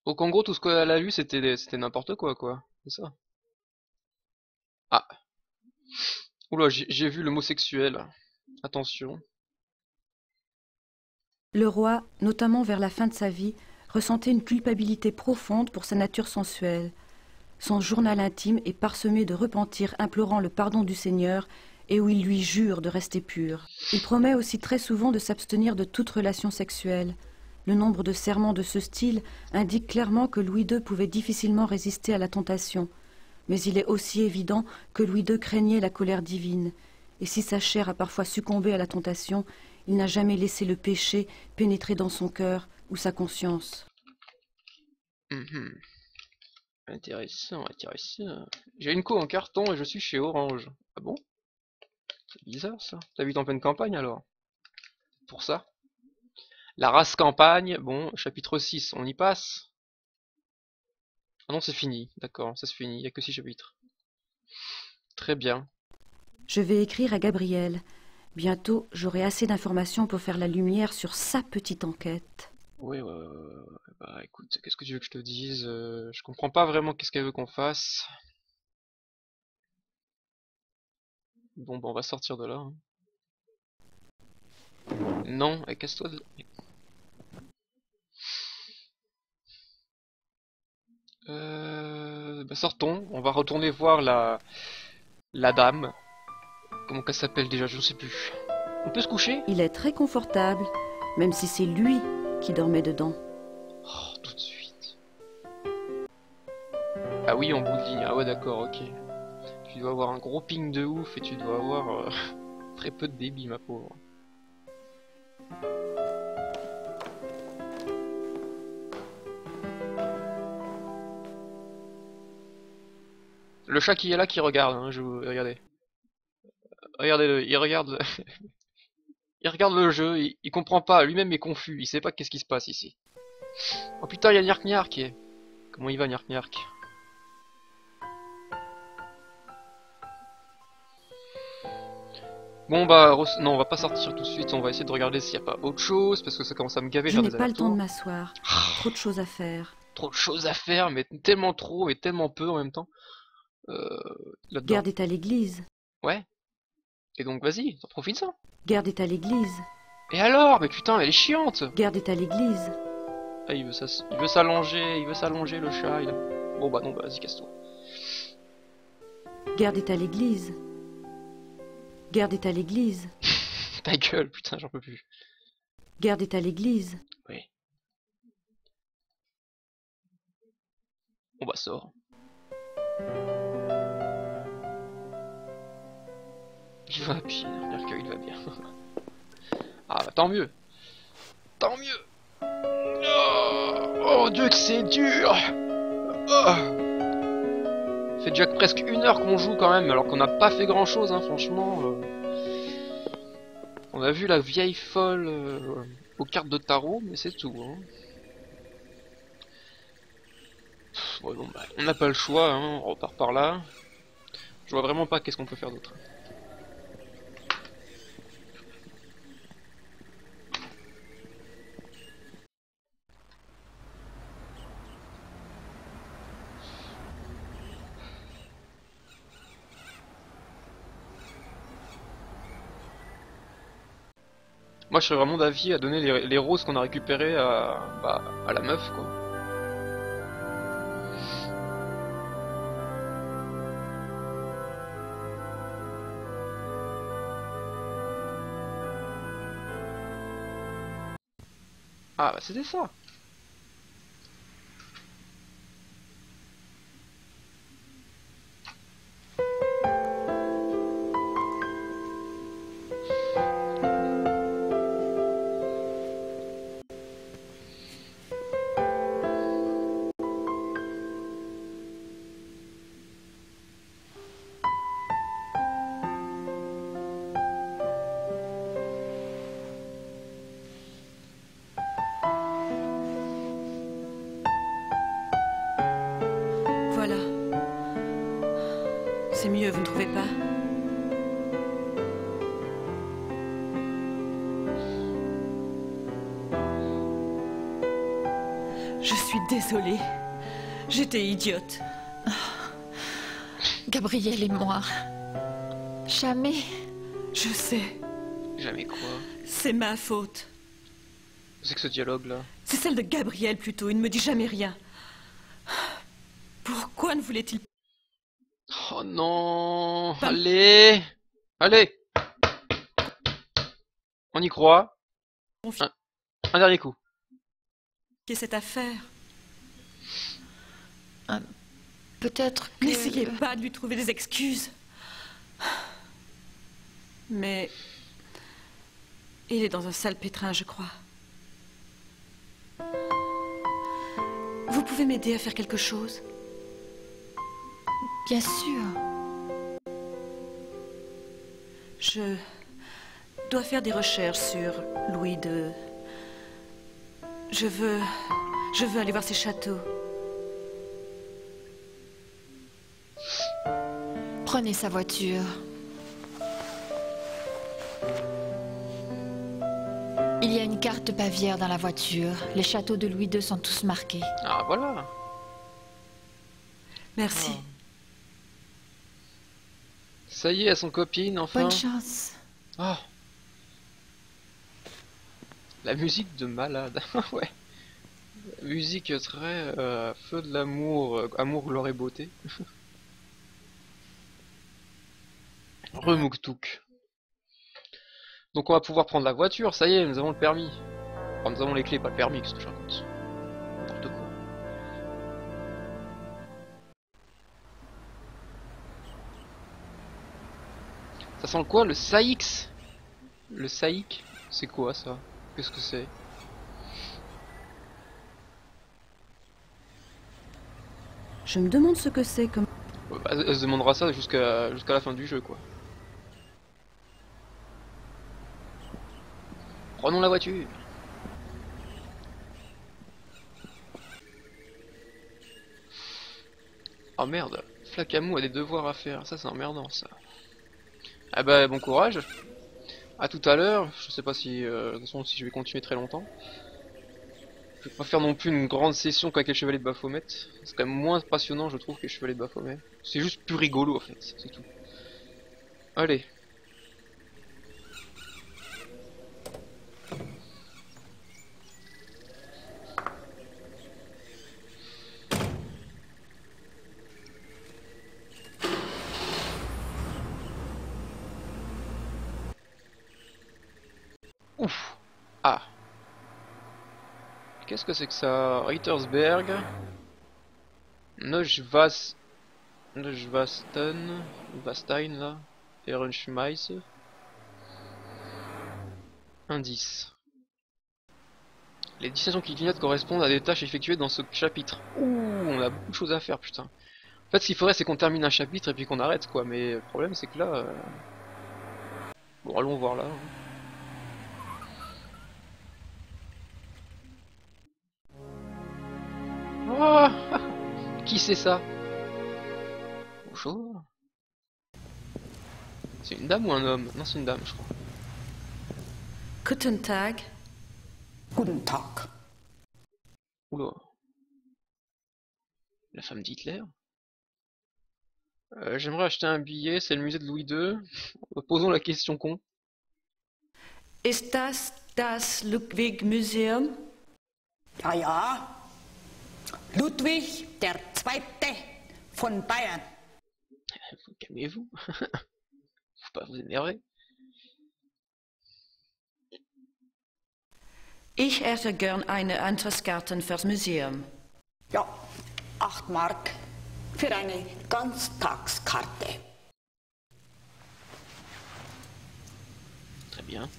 Donc en gros, tout ce qu'elle a lu, c'était n'importe quoi, C'est ça. Ah. Oula, j'ai vu le mot sexuel. Attention. Le roi, notamment vers la fin de sa vie, ressentait une culpabilité profonde pour sa nature sensuelle. Son journal intime est parsemé de repentirs implorant le pardon du Seigneur et où il lui jure de rester pur. Il promet aussi très souvent de s'abstenir de toute relation sexuelle. Le nombre de serments de ce style indique clairement que Louis II pouvait difficilement résister à la tentation. Mais il est aussi évident que Louis II craignait la colère divine. Et si sa chair a parfois succombé à la tentation, il n'a jamais laissé le péché pénétrer dans son cœur ou sa conscience. Intéressant, intéressant. J'ai une co en carton et je suis chez Orange. Ah bon? C'est bizarre ça. T'habites en pleine campagne alors? Pour ça? La race campagne, bon, chapitre 6, on y passe? Ah non, c'est fini, d'accord, ça se finit, il n'y a que 6 chapitres. Très bien. Je vais écrire à Gabriel. Bientôt, j'aurai assez d'informations pour faire la lumière sur sa petite enquête. Oui, bah écoute, qu'est-ce que tu veux que je te dise? Je comprends pas vraiment qu'est-ce qu'elle veut qu'on fasse. Bon, bah on va sortir de là. Hein. Non, casse-toi de... Bah sortons, on va retourner voir la dame. Comment qu'elle s'appelle déjà, je ne sais plus. On peut se coucher? Il est très confortable, même si c'est lui qui dormait dedans. Oh, tout de suite. Ah oui, en bout de ligne, ah ouais d'accord, ok. Tu dois avoir un gros ping de ouf et tu dois avoir très peu de débit, ma pauvre. Le chat qui est là qui regarde, hein, regardez. Regardez-le, il regarde il regarde le jeu, il comprend pas, lui-même est confus, il sait pas qu'est-ce qui se passe ici. Oh putain, il y a Nyark Nyark. Comment il va Nyark Nyark? Bon bah, non, on va pas sortir tout de suite, on va essayer de regarder s'il n'y a pas autre chose, parce que ça commence à me gaver. Je n'ai pas le temps de m'asseoir, trop de choses à faire. Trop de choses à faire, mais tellement trop et tellement peu en même temps. Gerd est à l'église. Ouais. Et donc vas-y, t'en profites ça. Gerd est à l'église. Et alors? Mais putain, elle est chiante. Gerd est à l'église. Ah, il veut s'allonger le chat. Bon bah non, bah vas-y, casse-toi. Gerd est à l'église. Gerd est à l'église. Ta gueule, putain, j'en peux plus. Gerd est à l'église. Oui. Bon bah sors. Il va bien, Mercure, il va bien. Ah bah tant mieux. Tant mieux. Oh Dieu que c'est dur. Oh. Ça fait déjà presque 1 heure qu'on joue quand même, alors qu'on n'a pas fait grand chose, hein, franchement. On a vu la vieille folle aux cartes de tarot, mais c'est tout. Hein. Ouais, bon, bah, on n'a pas le choix, hein, on repart par là. Je vois vraiment pas qu'est-ce qu'on peut faire d'autre. Moi je serais vraiment d'avis à donner les roses qu'on a récupérées à la meuf quoi. Ah bah c'était ça. Voilà. C'est mieux, vous ne trouvez pas? Je suis désolée. J'étais idiote. Gabriel et moi. Jamais. Je sais. Jamais quoi. C'est ma faute. C'est que ce dialogue là. C'est celle de Gabriel plutôt. Il ne me dit jamais rien. Pourquoi ne voulait-il pas? Oh non. Allez. Allez. On y croit. Un dernier coup. Qu'est cette affaire? Peut-être que... N'essayez pas de lui trouver des excuses. Mais... il est dans un sale pétrin, je crois. Vous pouvez m'aider à faire quelque chose? Bien sûr. Je dois faire des recherches sur Louis II. Je veux aller voir ses châteaux. Prenez sa voiture. Il y a une carte de Bavière dans la voiture. Les châteaux de Louis II sont tous marqués. Ah voilà. Merci. Oh. Ça y est, à son copine, enfin. Bonne chance. Oh. La musique de malade. Ouais. La musique très feu de l'amour, amour, gloire et beauté. Remouktouk. Donc on va pouvoir prendre la voiture, ça y est, nous avons le permis. Enfin, nous avons les clés, pas le permis, qu'est-ce que je raconte. N'importe quoi. Ça sent quoi, le Saïx? Le Saïk? C'est quoi ça? Qu'est-ce que c'est? Je me demande ce que c'est comme... Elle se demandera ça jusqu'à la fin du jeu, quoi. Prenons la voiture. Oh merde, Flacamou a des devoirs à faire, ça c'est emmerdant ça. Ah bah bon courage. À tout à l'heure, je sais pas si, de toute façon, si je vais continuer très longtemps. Je vais pas faire non plus une grande session qu'avec les chevaliers de Baphomet. C'est quand même moins passionnant je trouve que les chevaliers de Baphomet. C'est juste plus rigolo en fait, c'est tout. Allez. Ouf. Ah. Qu'est-ce que c'est que ça? Rittersberg. Neuschwasten. Vastein là. Ehrenschmeiße. Indice. Les distinctions qui clignotent correspondent à des tâches effectuées dans ce chapitre. Ouh, on a beaucoup de choses à faire, putain. En fait, ce qu'il faudrait, c'est qu'on termine un chapitre et puis qu'on arrête, quoi. Mais le problème, c'est que là... Bon, allons voir là. Oh qui c'est ça? Bonjour. C'est une dame ou un homme? Non, c'est une dame, je crois. Guten Tag. Guten Tag. Oula. La femme d'Hitler? J'aimerais acheter un billet, c'est le musée de Louis II. Posons la question con. Ist das Ludwig Museum? Ja, ja. Ludwig der Zweite von Bayern. Calmez-vous. Faut pas vous énerver. Ich hätte gern eine Eintrittskarten fürs Museum. Ja, 8 Mark für eine Ganztagskarte. Très bien.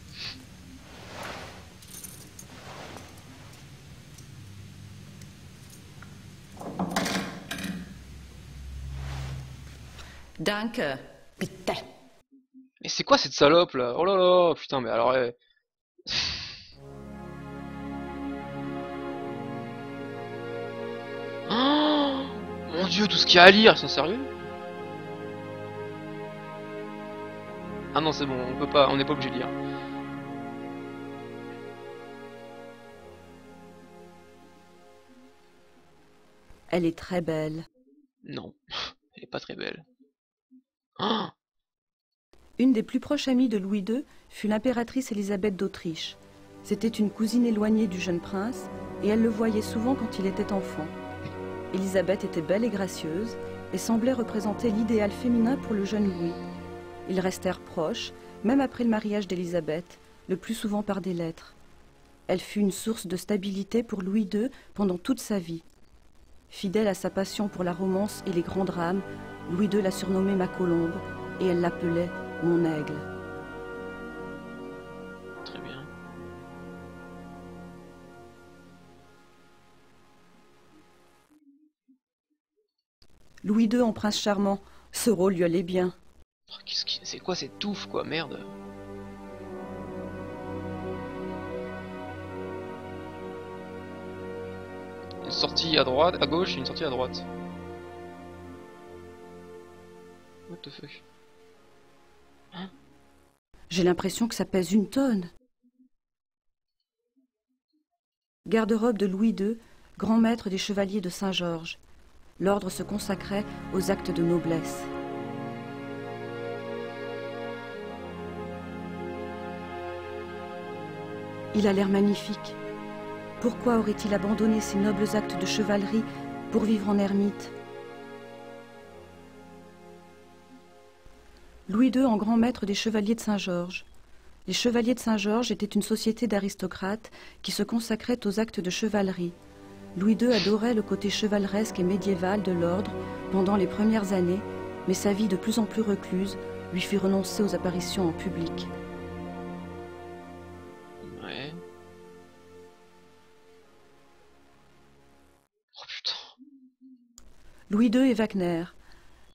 Danke. Bitte. Mais c'est quoi cette salope là? Oh là là, putain, mais alors... Oh, mon dieu, tout ce qu'il y a à lire, ils sont sérieux? Ah non, c'est bon, on peut pas, on n'est pas obligé de lire. Elle est très belle. Non, elle est pas très belle. Oh, Une des plus proches amies de Louis II fut l'impératrice Élisabeth d'Autriche. C'était une cousine éloignée du jeune prince, et elle le voyait souvent quand il était enfant. Élisabeth était belle et gracieuse, et semblait représenter l'idéal féminin pour le jeune Louis. Ils restèrent proches, même après le mariage d'Élisabeth, le plus souvent par des lettres. Elle fut une source de stabilité pour Louis II pendant toute sa vie. Fidèle à sa passion pour la romance et les grands drames, Louis II la surnommait ma colombe, et elle l'appelait mon aigle. très bien. Louis II en prince charmant, ce rôle lui allait bien. Oh, c'est quoi cette touffe, quoi, merde. Une sortie à droite, à gauche et une sortie à droite. What the fuck? J'ai l'impression que ça pèse 1 tonne. Garde-robe de Louis II, grand maître des chevaliers de Saint-Georges. L'ordre se consacrait aux actes de noblesse. Il a l'air magnifique. Pourquoi aurait-il abandonné ces nobles actes de chevalerie pour vivre en ermite? Louis II en grand maître des chevaliers de Saint-Georges. Les chevaliers de Saint-Georges étaient une société d'aristocrates qui se consacrait aux actes de chevalerie. Louis II adorait le côté chevaleresque et médiéval de l'ordre pendant les premières années, mais sa vie de plus en plus recluse lui fit renoncer aux apparitions en public. Ouais. Oh putain. Louis II et Wagner.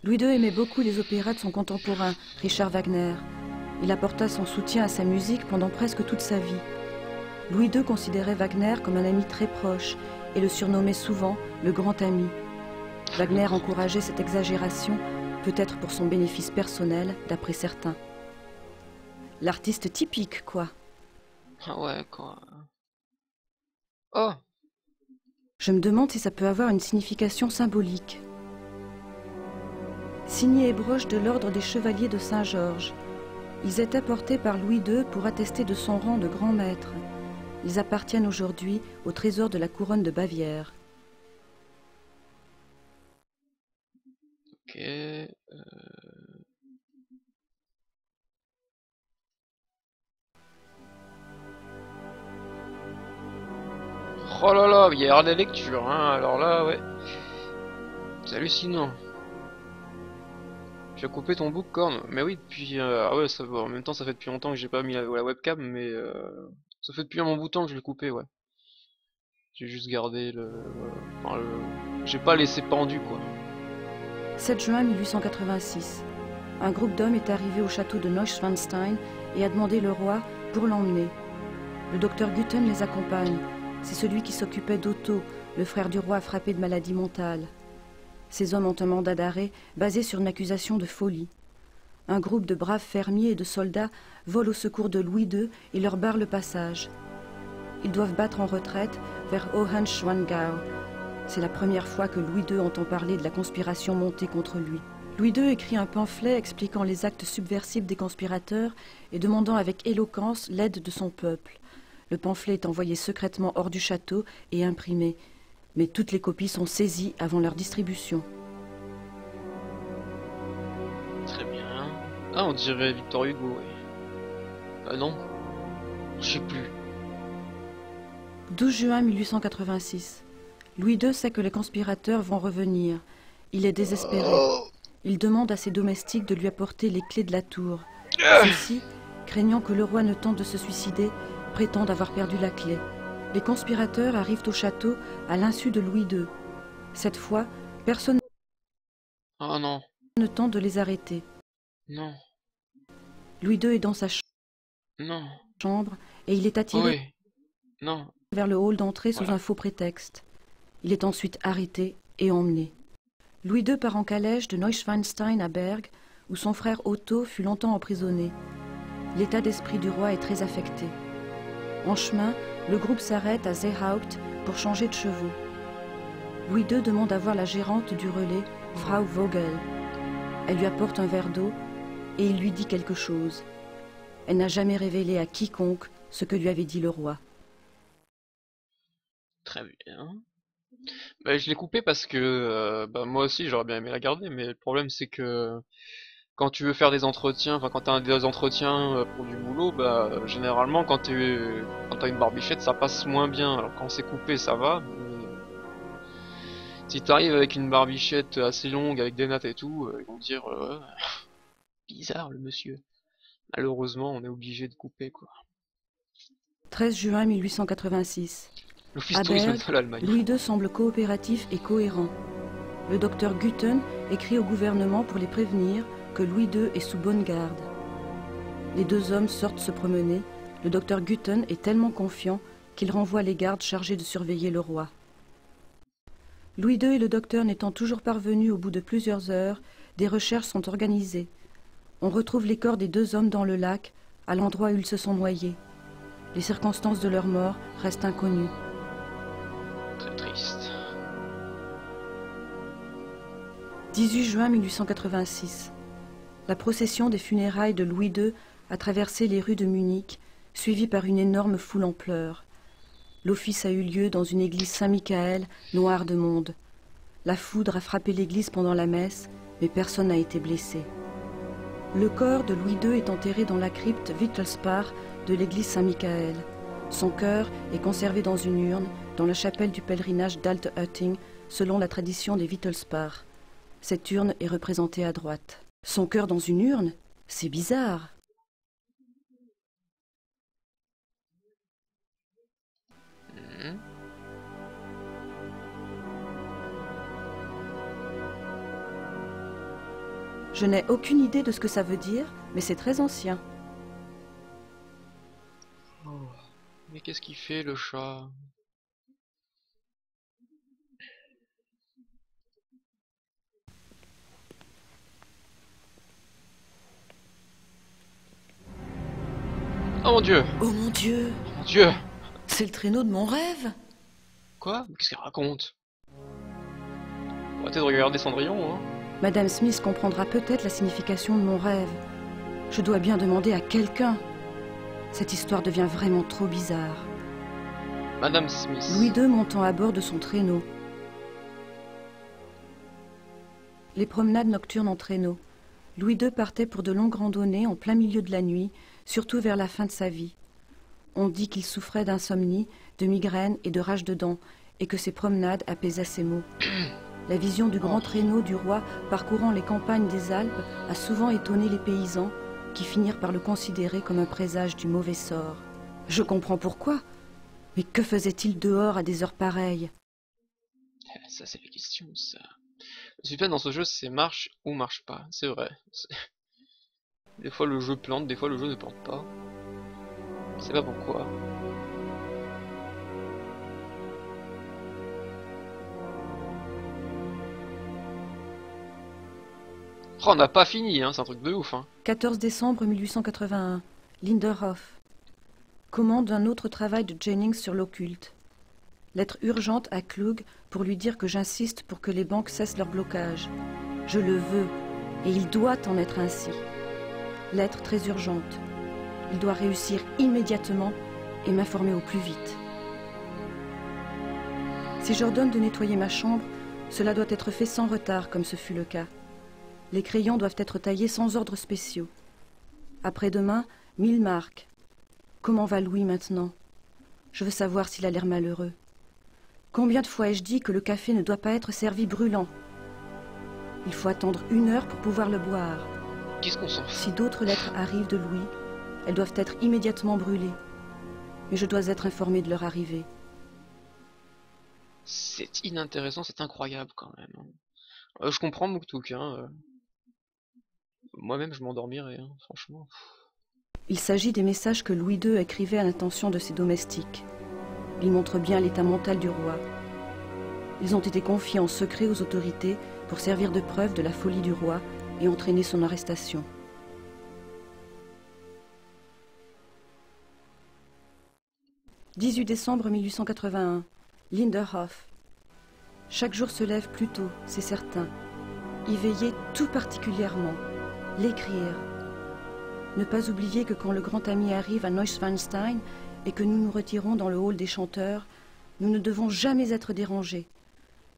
Louis II aimait beaucoup les opéras de son contemporain, Richard Wagner. Il apporta son soutien à sa musique pendant presque toute sa vie. Louis II considérait Wagner comme un ami très proche et le surnommait souvent le grand ami. Wagner encourageait cette exagération, peut-être pour son bénéfice personnel, d'après certains. L'artiste typique, quoi. Ah ouais, quoi. Oh! Je me demande si ça peut avoir une signification symbolique. Signés et broches de l'ordre des chevaliers de Saint-Georges. Ils étaient portés par Louis II pour attester de son rang de grand maître. Ils appartiennent aujourd'hui au trésor de la couronne de Bavière. Ok. Oh là là, il y a des lectures, hein. Alors là, ouais. C'est hallucinant. Tu as coupé ton book, Corn? Mais oui, depuis... ah ouais, ça, en même temps, ça fait depuis longtemps que j'ai pas mis la webcam, mais... ça fait depuis un bon bout de temps que je l'ai coupé, ouais. J'ai juste gardé le... Enfin, j'ai pas laissé pendu, quoi. 7 juin 1886. Un groupe d'hommes est arrivé au château de Neuschwanstein et a demandé le roi pour l'emmener. Le docteur Gutten les accompagne. C'est celui qui s'occupait d'Otto, le frère du roi frappé de maladie mentale. Ces hommes ont un mandat d'arrêt basé sur une accusation de folie. Un groupe de braves fermiers et de soldats vole au secours de Louis II et leur barre le passage. Ils doivent battre en retraite vers Hohenschwangau. C'est la première fois que Louis II entend parler de la conspiration montée contre lui. Louis II écrit un pamphlet expliquant les actes subversifs des conspirateurs et demandant avec éloquence l'aide de son peuple. Le pamphlet est envoyé secrètement hors du château et imprimé, mais toutes les copies sont saisies avant leur distribution. Très bien. Ah, on dirait Victor Hugo, oui. Ah non, je sais plus. 12 juin 1886. Louis II sait que les conspirateurs vont revenir. Il est désespéré. Il demande à ses domestiques de lui apporter les clés de la tour. Ceux-ci, craignant que le roi ne tente de se suicider, prétendent avoir perdu la clé. Les conspirateurs arrivent au château à l'insu de Louis II. Cette fois, personne Oh non, ne tente de les arrêter. non, Louis II est dans sa non, chambre et il est attiré oui, non. vers le hall d'entrée sous Voilà. un faux prétexte. Il est ensuite arrêté et emmené. Louis II part en calèche de Neuschwanstein à Berg, où son frère Otto fut longtemps emprisonné. L'état d'esprit du roi est très affecté. En chemin, le groupe s'arrête à Seehaupt pour changer de chevaux. Louis II demande à voir la gérante du relais, Frau Vogel. Elle lui apporte un verre d'eau et il lui dit quelque chose. Elle n'a jamais révélé à quiconque ce que lui avait dit le roi. Très bien. Bah, je l'ai coupé parce que bah, moi aussi j'aurais bien aimé la garder, mais le problème c'est que quand tu veux faire des entretiens, enfin quand t'as des entretiens pour du boulot, bah généralement quand t'as une barbichette ça passe moins bien. Alors quand c'est coupé ça va, mais si t'arrives avec une barbichette assez longue avec des nattes et tout, ils vont dire bizarre le monsieur. Malheureusement on est obligé de couper quoi. 13 juin 1886. L'office À tourisme Berg, de l'Allemagne. Louis II semble coopératif et cohérent. Le docteur Gutten écrit au gouvernement pour les prévenir que Louis II est sous bonne garde. Les deux hommes sortent se promener. Le docteur Gutten est tellement confiant qu'il renvoie les gardes chargés de surveiller le roi. Louis II et le docteur n'étant toujours parvenus au bout de plusieurs heures, des recherches sont organisées. On retrouve les corps des deux hommes dans le lac, à l'endroit où ils se sont noyés. Les circonstances de leur mort restent inconnues. Très triste. 18 juin 1886. La procession des funérailles de Louis II a traversé les rues de Munich, suivie par une énorme foule en pleurs. L'office a eu lieu dans une église Saint-Michael, noire de monde. La foudre a frappé l'église pendant la messe, mais personne n'a été blessé. Le corps de Louis II est enterré dans la crypte Wittelsbach de l'église Saint-Michael. Son cœur est conservé dans une urne dans la chapelle du pèlerinage d'Althutting, selon la tradition des Wittelsbach. Cette urne est représentée à droite. Son cœur dans une urne? C'est bizarre. Je n'ai aucune idée de ce que ça veut dire, mais c'est très ancien. Oh. Mais qu'est-ce qu'il fait le chat? Oh mon dieu! Oh mon Dieu, Oh mon dieu! c'est le traîneau de mon rêve. Quoi? Qu'est-ce qu'elle raconte? Arrêtez de regarder Cendrillon, hein? Madame Smith comprendra peut-être la signification de mon rêve. Je dois bien demander à quelqu'un. Cette histoire devient vraiment trop bizarre. Madame Smith. Louis II montant à bord de son traîneau. Les promenades nocturnes en traîneau. Louis II partait pour de longues randonnées en plein milieu de la nuit, surtout vers la fin de sa vie. On dit qu'il souffrait d'insomnie, de migraine et de rage de dents, et que ses promenades apaisaient ses maux. La vision du grand traîneau du roi parcourant les campagnes des Alpes a souvent étonné les paysans, qui finirent par le considérer comme un présage du mauvais sort. Je comprends pourquoi. Mais que faisait-il dehors à des heures pareilles? Ça, c'est la question, ça. Le suspense dans ce jeu, c'est marche ou marche pas. C'est vrai. Des fois, le jeu plante, des fois, le jeu ne plante pas. Je sais pas pourquoi. Oh, on n'a pas fini, hein, c'est un truc de ouf. Hein. 14 décembre 1881. Linderhof. Commande d'un autre travail de Jennings sur l'occulte. Lettre urgente à Klug pour lui dire que j'insiste pour que les banques cessent leur blocage. Je le veux, et il doit en être ainsi. Lettre très urgente. Il doit réussir immédiatement et m'informer au plus vite. Si j'ordonne de nettoyer ma chambre, cela doit être fait sans retard, comme ce fut le cas. Les crayons doivent être taillés sans ordres spéciaux. Après-demain, 1000 marks. Comment va Louis maintenant? Je veux savoir s'il a l'air malheureux. Combien de fois ai-je dit que le café ne doit pas être servi brûlant? Il faut attendre 1 heure pour pouvoir le boire. Qu'est-ce qu'on s'en fout? Si d'autres lettres arrivent de Louis, elles doivent être immédiatement brûlées. Mais je dois être informé de leur arrivée. C'est inintéressant, c'est incroyable quand même. Je comprends Muktuk, hein. Moi-même je m'endormirais, hein, franchement. Il s'agit des messages que Louis II écrivait à l'intention de ses domestiques. Ils montrent bien l'état mental du roi. Ils ont été confiés en secret aux autorités pour servir de preuve de la folie du roi et entraîner son arrestation. « 18 décembre 1881. Linderhof. Chaque jour se lève plus tôt, c'est certain. Y veiller tout particulièrement. L'écrire. Ne pas oublier que quand le grand ami arrive à Neuschwanstein et que nous nous retirons dans le hall des chanteurs, nous ne devons jamais être dérangés.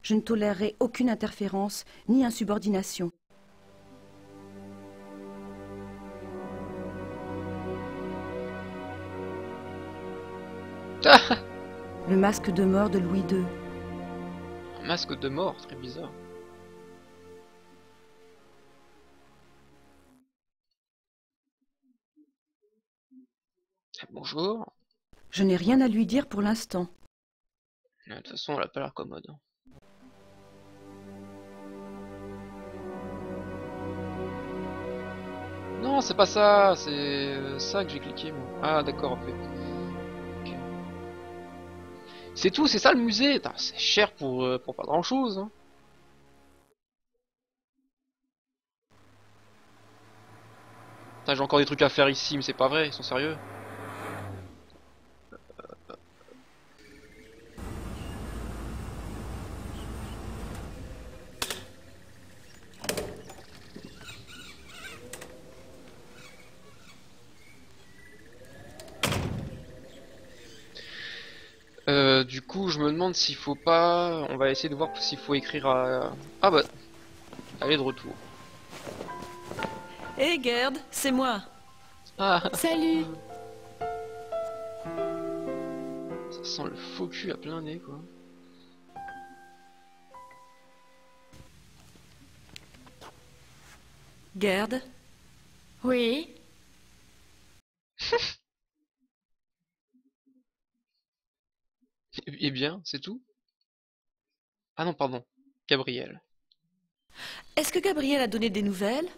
Je ne tolérerai aucune interférence ni insubordination. Le masque de mort de Louis II. Un masque de mort, très bizarre. Bonjour. Je n'ai rien à lui dire pour l'instant. De toute façon, elle a pas l'air commode. Non, c'est pas ça, c'est ça que j'ai cliqué moi. Ah d'accord, en fait. Ok. C'est tout, c'est ça le musée. C'est cher pour pas grand chose. Hein. J'ai encore des trucs à faire ici, mais c'est pas vrai, ils sont sérieux. Du coup, je me demande s'il faut pas... On va essayer de voir s'il faut écrire à... Ah bah... Elle est de retour. Hé Gerd, c'est moi. Ah, Salut. ça sent le faux cul à plein nez, quoi. Gerd, Oui. Eh bien, c'est tout? Ah non, pardon. Gabriel. est-ce que Gabriel a donné des nouvelles?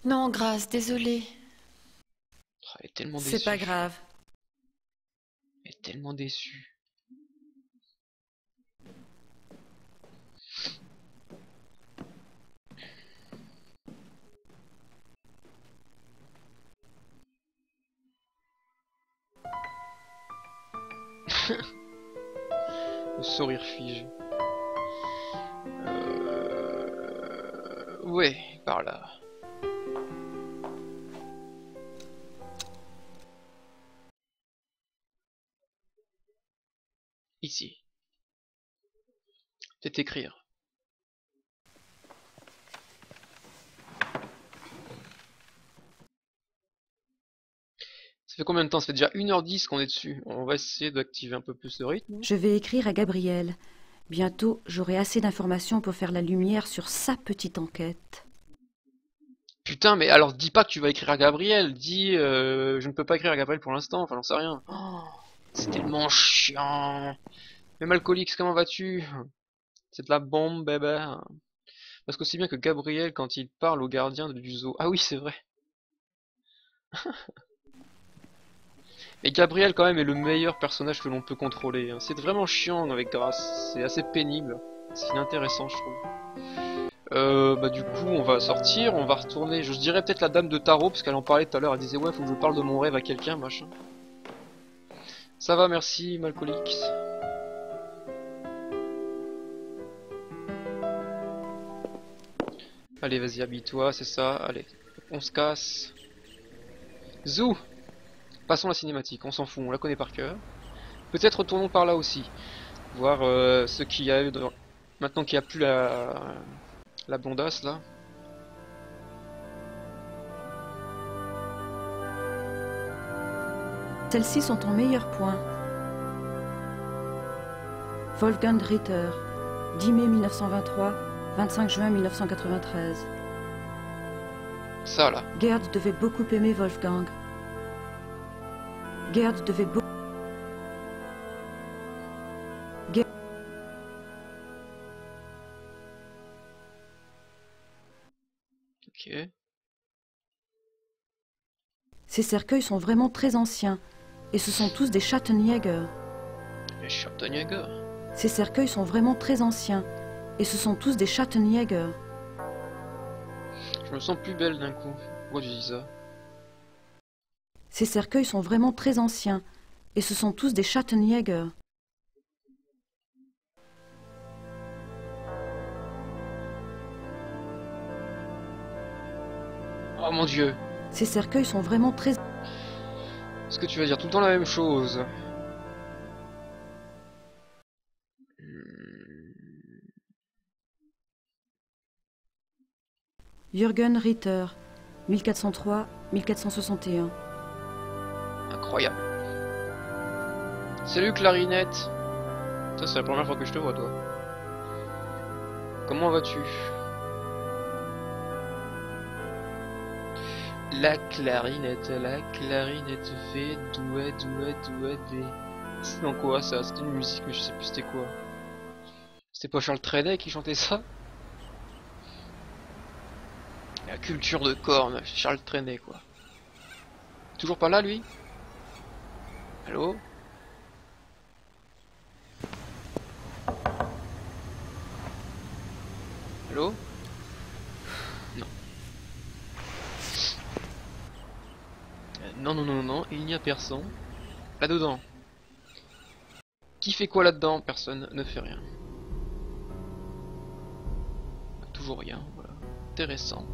Non, Grâce, désolée. Oh, elle est tellement déçue. C'est pas grave. Elle est tellement déçue. Le sourire fige. Ouais, par là. Ici. Peut-être écrire. Ça fait combien de temps? Ça fait déjà 1h10 qu'on est dessus. On va essayer d'activer un peu plus le rythme. Je vais écrire à Gabriel. Bientôt, j'aurai assez d'informations pour faire la lumière sur sa petite enquête. Putain, mais alors dis pas que tu vas écrire à Gabriel, dis je ne peux pas écrire à Gabriel pour l'instant, enfin j'en sais rien. Oh, c'est tellement chiant. Même Alcoolix, comment vas-tu? C'est de la bombe, bébé. Parce qu'aussi bien que Gabriel quand il parle au gardien du zoo. Ah oui, c'est vrai. Mais Gabriel quand même est le meilleur personnage que l'on peut contrôler. Hein. C'est vraiment chiant avec Grace, c'est assez pénible. C'est inintéressant je trouve. Bah du coup on va sortir, on va retourner, je dirais peut-être la dame de tarot, parce qu'elle en parlait tout à l'heure, elle disait ouais faut que je parle de mon rêve à quelqu'un, machin. Ça va, merci Malcolix. Allez vas-y habille-toi, c'est ça, allez, on se casse. Zou. Passons la cinématique, on s'en fout, on la connaît par cœur. Peut-être retournons par là aussi, voir ce qu'il y a eu dans... Maintenant qu'il n'y a plus la blondasse là. Celles-ci sont en meilleur point. Wolfgang Ritter, 10 mai 1923, 25 juin 1993. Ça là. Gerd devait beaucoup aimer Wolfgang. Gerd devait beaucoup... Ok. Ces cercueils sont vraiment très anciens, et ce sont tous des Schattenjäger. Les Schattenjäger. Ces cercueils sont vraiment très anciens, et ce sont tous des Schattenjäger. Je me sens plus belle d'un coup. Pourquoi tu dis ça? Ces cercueils sont vraiment très anciens, et ce sont tous des Schattenjäger. Oh mon dieu. Ces cercueils sont vraiment très... Est-ce que tu vas dire tout le temps la même chose? Jürgen Ritter, 1403-1461. Incroyable. Salut Clarinette. Ça c'est la première fois que je te vois toi. Comment vas-tu? La clarinette fait douet dé. C'est dans quoi ça? C'était une musique mais je sais plus c'était quoi. C'était pas Charles Trenet qui chantait ça? La culture de corne, Charles Trenet quoi. Toujours pas là lui? Allô? Allô? Non. Non, il n'y a personne. Là-dedans. Qui fait quoi là-dedans? Personne ne fait rien. Toujours rien, voilà. Intéressant.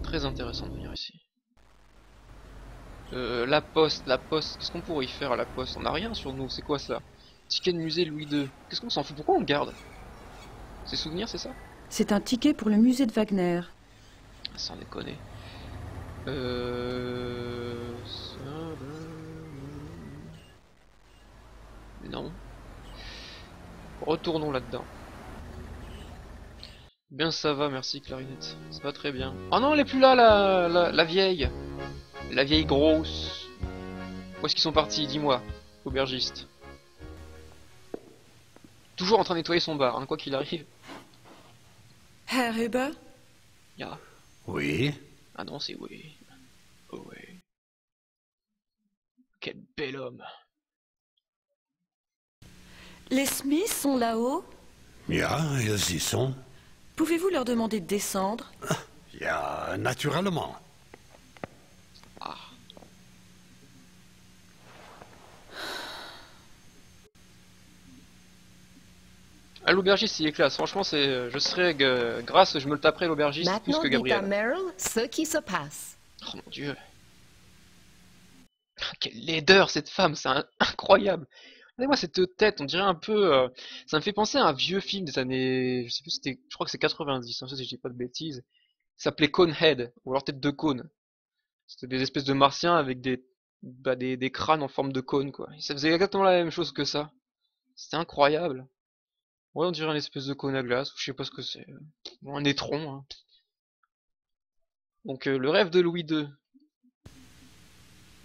Très intéressant de venir ici. La poste. Qu'est-ce qu'on pourrait y faire à la poste? On a rien sur nous, c'est quoi ça? Ticket de musée Louis II. Qu'est-ce qu'on s'en fout? Pourquoi on le garde? C'est souvenirs, c'est ça? C'est un ticket pour le musée de Wagner. Sans déconner. Non. Retournons là-dedans. Bien ça va, merci Clarinette. Ça va très bien. Oh non, elle est plus là, la vieille. La vieille grosse. Où est-ce qu'ils sont partis? Dis-moi, aubergiste. Toujours en train de nettoyer son bar, hein, quoi qu'il arrive. Herr Huber? Ya. Oui? Ah non, c'est oui. Oh ouais. Quel bel homme. Les Smiths sont là-haut. Ja, ils y sont. Pouvez-vous leur demander de descendre? Ja, naturellement. Ah. Ah, l'aubergiste il est classe, franchement c'est, je serais grâce, je me le taperais l'aubergiste plus Maintenant, que dites à Gabriel. Meryl ce qui se passe. Oh mon dieu. Quelle laideur cette femme, c'est incroyable. Regardez-moi cette tête, on dirait un peu, ça me fait penser à un vieux film des années, je sais plus, c'était, je crois que c'est 90, hein, si je dis pas de bêtises. Ça s'appelait Conehead, ou alors tête de cône. C'était des espèces de martiens avec des crânes en forme de cône quoi. Ça faisait exactement la même chose que ça. C'était incroyable. Ouais, on dirait un espèce de cône à glace, ou je sais pas ce que c'est. Bon, un étron, hein. Donc, le rêve de Louis II.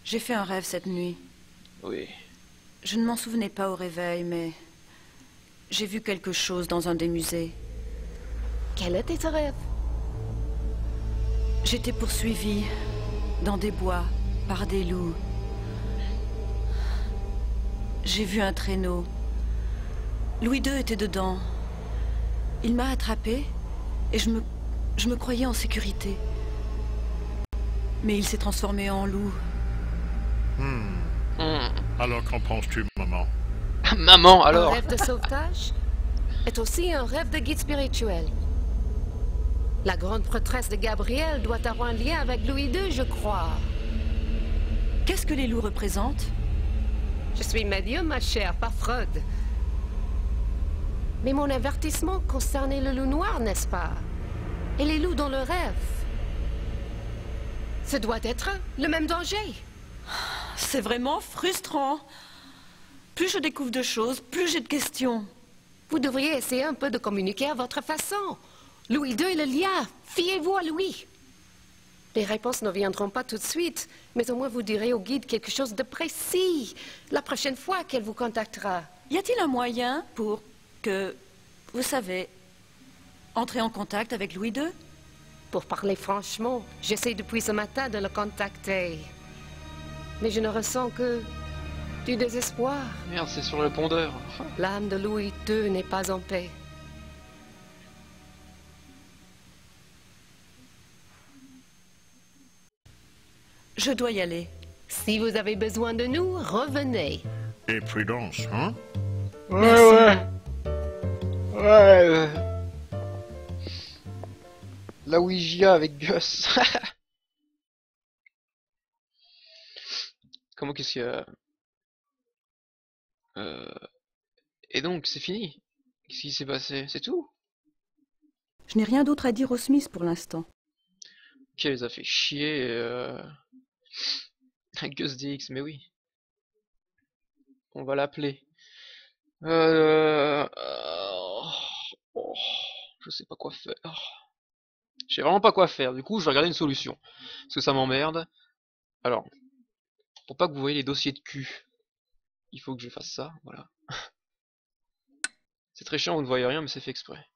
J'ai fait un rêve cette nuit. Oui. Je ne m'en souvenais pas au réveil, mais j'ai vu quelque chose dans un des musées. Quel était ce rêve? J'étais poursuivie dans des bois par des loups. J'ai vu un traîneau. Louis II était dedans. Il m'a attrapée et je me croyais en sécurité. Mais il s'est transformé en loup. Alors qu'en penses-tu, maman? Maman, Un alors? rêve de sauvetage est aussi un rêve de guide spirituel. La grande prêtresse de Gabriel doit avoir un lien avec Louis II, je crois. Qu'est-ce que les loups représentent? Je suis médium, ma chère, pas Freud. Mais mon avertissement concernait le loup noir, n'est-ce pas? Et les loups dans le rêve. Ce doit être le même danger. C'est vraiment frustrant. Plus je découvre de choses, plus j'ai de questions. Vous devriez essayer un peu de communiquer à votre façon. Louis II est le lien. Fiez-vous à lui. Les réponses ne viendront pas tout de suite, mais au moins vous direz au guide quelque chose de précis la prochaine fois qu'elle vous contactera. Y a-t-il un moyen pour que, vous savez, entrer en contact avec Louis II? Pour parler franchement, j'essaie depuis ce matin de le contacter. Mais je ne ressens que du désespoir. Merde, c'est sur le pondeur. L'âme de Louis II n'est pas en paix. Je dois y aller. Si vous avez besoin de nous, revenez. Et prudence, hein? Ouais. La Ouija avec Gus. Comment qu'est-ce qu'il y a? Et donc, c'est fini? Qu'est-ce qui s'est passé? C'est tout? Je n'ai rien d'autre à dire aux Smith pour l'instant. Ok, elle les a fait chier. Gus DX, mais oui. On va l'appeler. Oh, je sais pas quoi faire. Je sais vraiment pas quoi faire. Du coup, je vais regarder une solution. Parce que ça m'emmerde. Alors, pour pas que vous voyez les dossiers de cul, il faut que je fasse ça. Voilà. C'est très chiant, vous ne voyez rien, mais c'est fait exprès.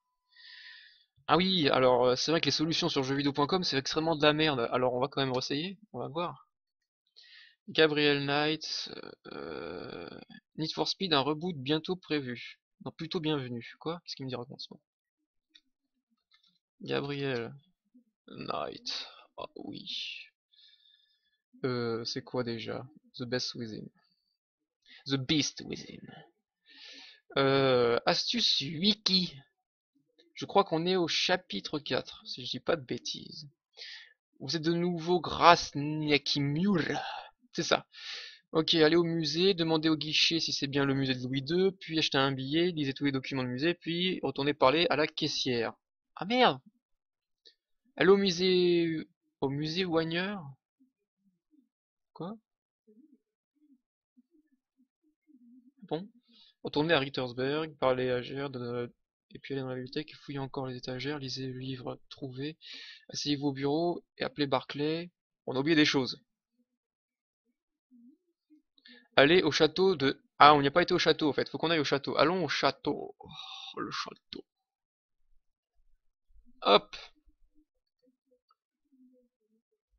Ah oui, alors c'est vrai que les solutions sur jeuxvideo.com c'est extrêmement de la merde. Alors on va quand même essayer. On va voir. Gabriel Knight, Need for Speed, un reboot bientôt prévu. Non, plutôt bienvenu. Quoi? Qu'est-ce qu'il me dit en ce moment? Gabriel Knight. Ah oui. C'est quoi déjà? The Best Within. The Beast Within. Astuce wiki. Je crois qu'on est au chapitre 4, si je dis pas de bêtises. Vous êtes de nouveau grâce Nyakimura. C'est ça. Ok, allez au musée, demandez au guichet si c'est bien le musée de Louis II, puis achetez un billet, lisez tous les documents du musée, puis retournez parler à la caissière. Ah merde! Allez au musée... Au musée ou ailleurs? Quoi? Bon. Retournez à Rittersberg, parlez à Gerd, et puis allez dans la bibliothèque, fouillez encore les étagères, lisez le livre trouvé, asseyez-vous au bureau et appelez Barclay. On a oublié des choses. Allez au château de... Ah, on n'y a pas été au château en fait, faut qu'on aille au château. Allons au château. Oh, le château. Hop.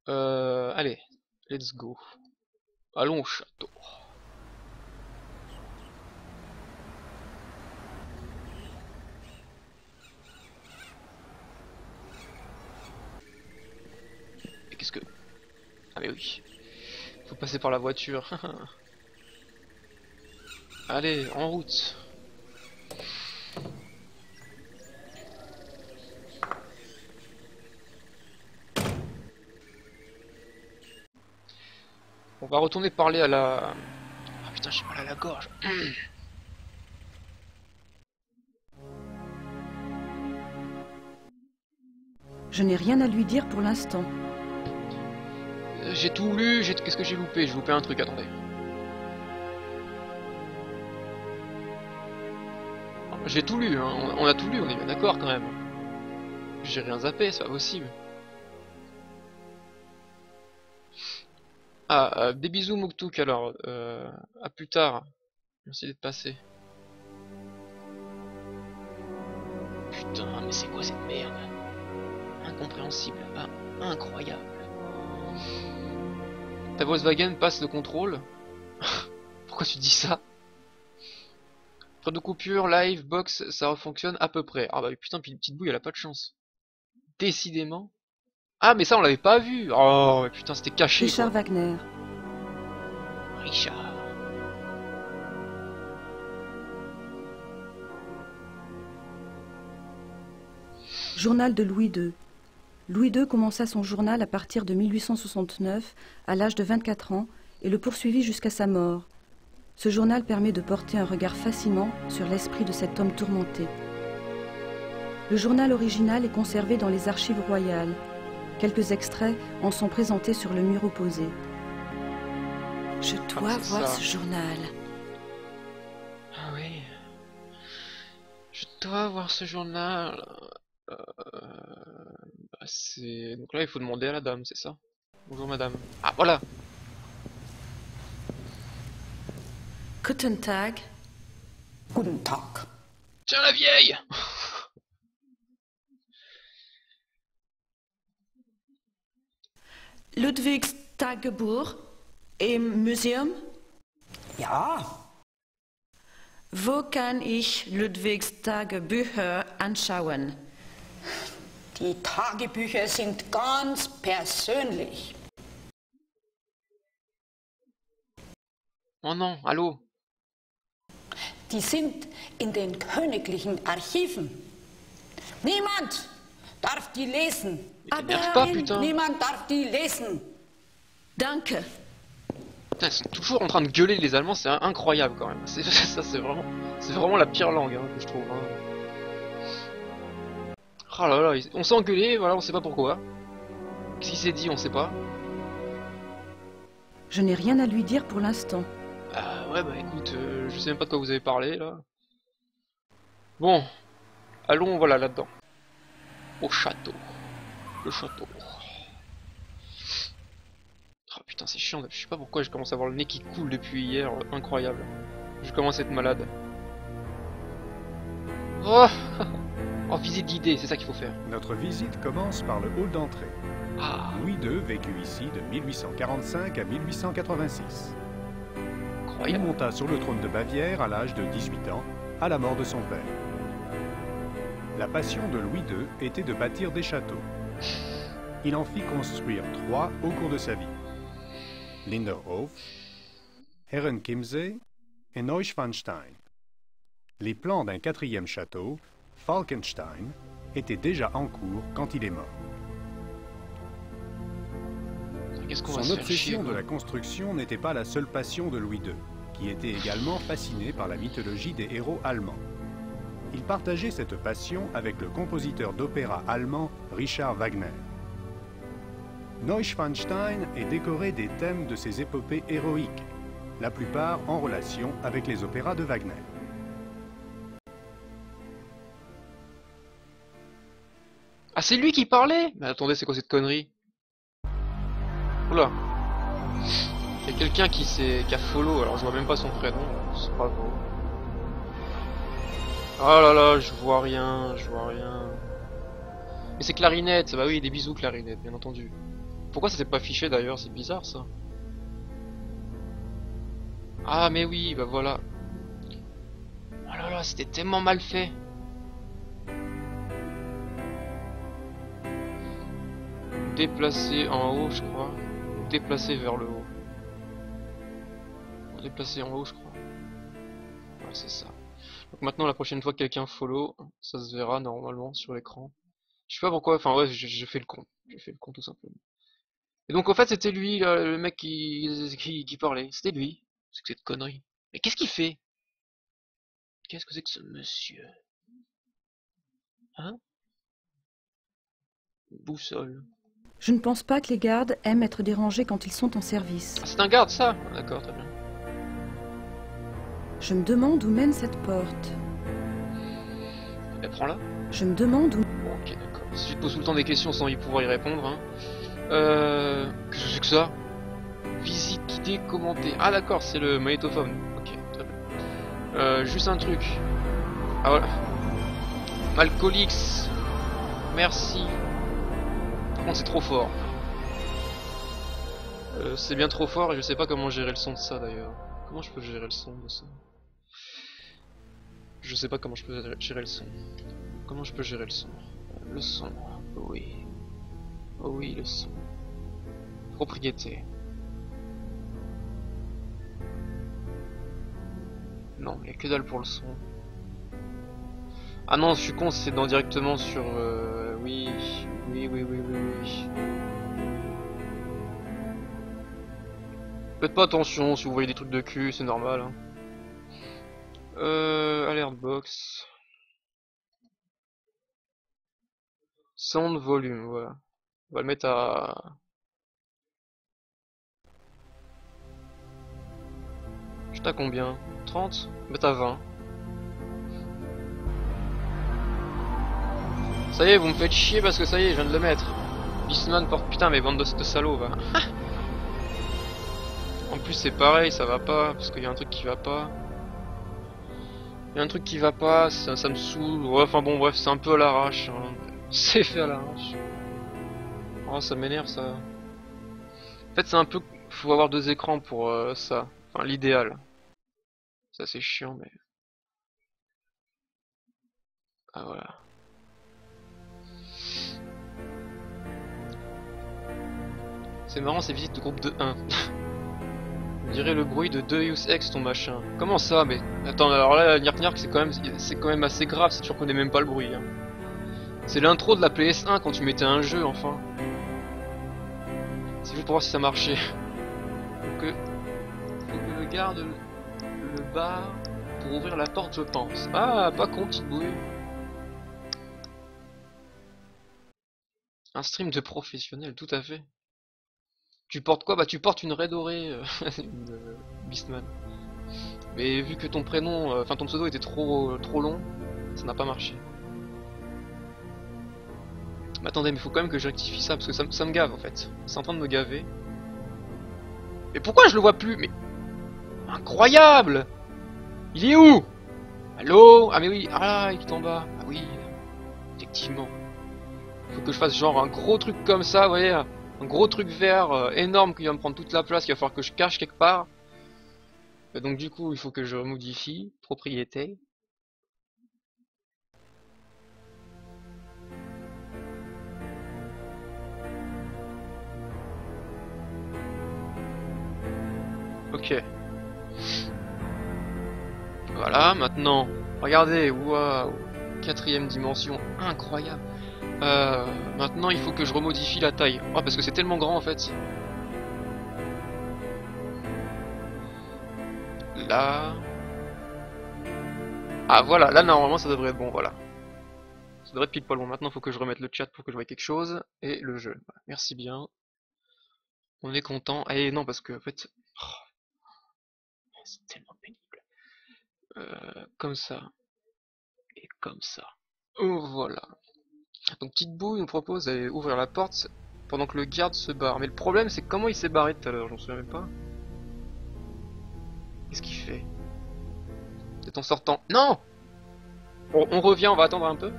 Allez, let's go. Allons au château. Et qu'est-ce que... Ah mais oui. Faut passer par la voiture. Allez, en route. On va retourner parler à la... Ah putain, j'ai mal à la gorge. Je n'ai rien à lui dire pour l'instant. J'ai tout lu, qu'est-ce que j'ai loupé? J'ai loupé un truc, attendez. J'ai tout lu, hein. On a tout lu, on est bien d'accord quand même. J'ai rien zappé, c'est pas possible. Ah, des bisous Muktuk alors. À plus tard. Merci d'être passé. Putain, mais c'est quoi cette merde? Incompréhensible, ah, incroyable. Ta Volkswagen passe le contrôle. Pourquoi tu dis ça? Pas de coupure, live, box, ça fonctionne à peu près. Ah bah putain, puis une petite bouille, elle a pas de chance. Décidément. Ah mais ça on l'avait pas vu. Oh putain, c'était caché. Richard quoi. Wagner. Richard. Journal de Louis II. Louis II commença son journal à partir de 1869, à l'âge de 24 ans, et le poursuivit jusqu'à sa mort. Ce journal permet de porter un regard fascinant sur l'esprit de cet homme tourmenté. Le journal original est conservé dans les archives royales. Quelques extraits en sont présentés sur le mur opposé. Je dois voir ça. ce journal. Ah oui. Je dois voir ce journal. C'est... Donc là il faut demander à la dame, c'est ça? Bonjour madame. Ah voilà. Guten Tag. Guten Tag. Tiens la vieille. Ludwigs Tagebuch im Museum. Ja, Wo kann ich Ludwigs Tagebücher anschauen? die Tagebücher sind ganz persönlich. Oh non, allô. Die sind in den königlichen Archiven. Niemand darf die lesen. T'énerve pas putain. Niemand darf die lesen. Danke. Putain, ils sont toujours en train de gueuler les Allemands, c'est incroyable quand même. Ça c'est vraiment la pire langue hein, que je trouve. Hein. Oh là là, on s'est engueulé, voilà, on sait pas pourquoi. Qu'est-ce qui s'est dit, on sait pas. Je n'ai rien à lui dire pour l'instant. Ah ouais bah écoute, je sais même pas de quoi vous avez parlé là. Bon, allons voilà là-dedans. Au château. Le château. Oh putain c'est chiant, je sais pas pourquoi je commence à avoir le nez qui coule depuis hier, incroyable. Je commence à être malade. Oh, oh visite guidée, c'est ça qu'il faut faire. Notre visite commence par le hall d'entrée. Ah, Louis II vécut ici de 1845 à 1886. Il incroyable. monta sur le trône de Bavière à l'âge de 18 ans, à la mort de son père. La passion de Louis II était de bâtir des châteaux. Il en fit construire 3 au cours de sa vie. Linderhof, Herrenchiemsee et Neuschwanstein. Les plans d'un 4e château, Falkenstein, étaient déjà en cours quand il est mort. Qu'est-ce qu'on va Son se faire chier, obsession de quoi. la construction n'était pas la seule passion de Louis II, qui était également fasciné par la mythologie des héros allemands. Il partageait cette passion avec le compositeur d'opéra allemand Richard Wagner. Neuschwanstein est décoré des thèmes de ses épopées héroïques, la plupart en relation avec les opéras de Wagner. Ah c'est lui qui parlait. Mais attendez, c'est quoi cette connerie? Oula. Il y a quelqu'un qui a follow, alors je vois même pas son prénom, c'est pas grave. Oh là là, je vois rien, je vois rien. Mais c'est Clarinette, bah oui, des bisous Clarinette, bien entendu. Pourquoi ça s'est pas affiché d'ailleurs, c'est bizarre ça. Ah mais oui, bah voilà. Oh là là, c'était tellement mal fait. Déplacer en haut, je crois. Déplacer vers le haut. Déplacer en haut, je crois. Ouais, c'est ça. Donc maintenant, la prochaine fois que quelqu'un follow, ça se verra normalement sur l'écran. Je sais pas pourquoi, enfin ouais, j'ai fait le con. J'ai fait le con tout simplement. Et donc en fait, c'était lui, là, le mec qui parlait. C'était lui. C'est que cette connerie. Mais qu'est-ce qu'il fait? Qu'est-ce que c'est que ce monsieur? Hein? Boussole. Je ne pense pas que les gardes aiment être dérangés quand ils sont en service. Ah, c'est un garde ça? D'accord, très bien. Je me demande où mène cette porte. Elle prend là. Je me demande où... Bon, ok, d'accord. Si je te pose tout le temps des questions sans y pouvoir y répondre, hein. Qu'est-ce que c'est que ça? Visite guidée commentée. Ah d'accord, c'est le magnétophone. Ok, très bien. Juste un truc. Ah voilà. Malcolix. Merci. Par contre c'est trop fort. C'est bien trop fort et je sais pas comment gérer le son de ça d'ailleurs. Comment je peux gérer le son de ça? Je sais pas comment je peux gérer le son. Comment je peux gérer le son? Le son, oui. Oh oui, le son. Propriété. Non, il n'y a que dalle pour le son. Ah non, je suis con, c'est dans directement sur... Oui. Faites pas attention si vous voyez des trucs de cul, c'est normal. Hein. Alert box. Sound volume, voilà. On va le mettre à... Je t'ai à combien? 30? Mettre à 20. Ça y est, vous me faites chier parce que ça y est, je viens de le mettre. Beastman porte... Putain, mais bande de salauds, va. En plus, c'est pareil, ça va pas, parce qu'il y a un truc qui va pas. Il y a un truc qui va pas, ça me saoule. Ouais, enfin bon, bref, c'est un peu à l'arrache. Hein. C'est fait à l'arrache. Oh, ça m'énerve, ça. En fait, c'est un peu... Faut avoir 2 écrans pour ça. Enfin, l'idéal. Ça, c'est chiant, mais... Ah, voilà. C'est marrant, ces visites de groupe de 1. On dirait le bruit de Deus Ex, ton machin. Comment ça? Mais... Attends, alors là, Nyark c'est quand même assez grave si tu reconnais même pas le bruit. Hein. C'est l'intro de la PS1 quand tu mettais un jeu, enfin. C'est juste pour voir si ça marchait. Faut que je garde le bar pour ouvrir la porte, je pense. Ah, pas con, petite bouille. Un stream de professionnel, tout à fait. Tu portes quoi? Bah tu portes une raie dorée, Beastman. Mais vu que ton prénom, enfin ton pseudo était trop long, ça n'a pas marché. Mais attendez, mais faut quand même que je rectifie ça parce que ça me gave en fait. C'est en train de me gaver. Mais pourquoi je le vois plus? Mais incroyable! Il est où? Allô? Ah mais oui, ah il est en bas. Ah oui, effectivement. Faut que je fasse genre un gros truc comme ça, vous voyez, un gros truc vert énorme qui va me prendre toute la place, qu'il va falloir que je cache quelque part. Et donc du coup, il faut que je modifie propriété. Ok. Voilà, maintenant, regardez, waouh, 4ème dimension, incroyable. Maintenant, il faut que je remodifie la taille. Oh, parce que c'est tellement grand en fait. Là. Ah voilà, là normalement ça devrait être bon, voilà. Ça devrait être pile poil bon. Maintenant, il faut que je remette le chat pour que je voie quelque chose. Et le jeu. Voilà. Merci bien. On est content. Et non, parce que en fait... Oh, c'est tellement pénible. Comme ça. Et comme ça. Oh, voilà. Donc petite bouille nous propose d'aller ouvrir la porte pendant que le garde se barre. Mais le problème c'est comment il s'est barré tout à l'heure, j'en souviens même pas. Qu'est-ce qu'il fait? C'est en sortant. Non! On revient, on va attendre un peu.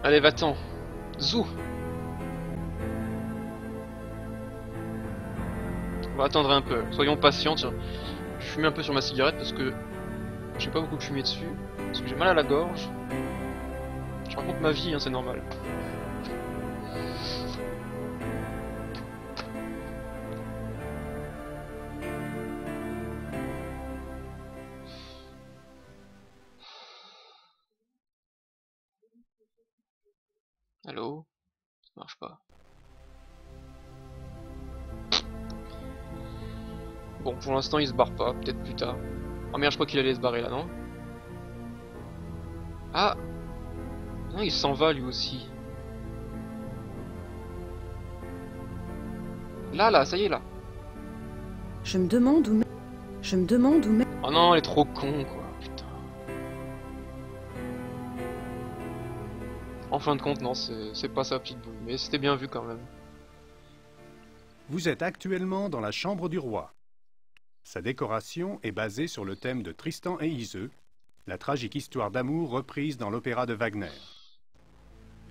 Allez, va-t'en. Zou! On va attendre un peu, soyons patients. Tiens, je fume un peu sur ma cigarette parce que j'ai pas beaucoup de fumée dessus. Parce que j'ai mal à la gorge. Je raconte ma vie, hein, c'est normal. Allô? Ça marche pas. Bon, pour l'instant, il se barre pas, peut-être plus tard. Oh merde, je crois qu'il allait se barrer là, non? Ah! Non, il s'en va lui aussi. Là, ça y est, là. Je me demande où... Oh non, elle est trop con, quoi, putain. En fin de compte, non, c'est pas sa petite boule, mais c'était bien vu quand même. Vous êtes actuellement dans la chambre du roi. Sa décoration est basée sur le thème de Tristan et Iseult, la tragique histoire d'amour reprise dans l'opéra de Wagner.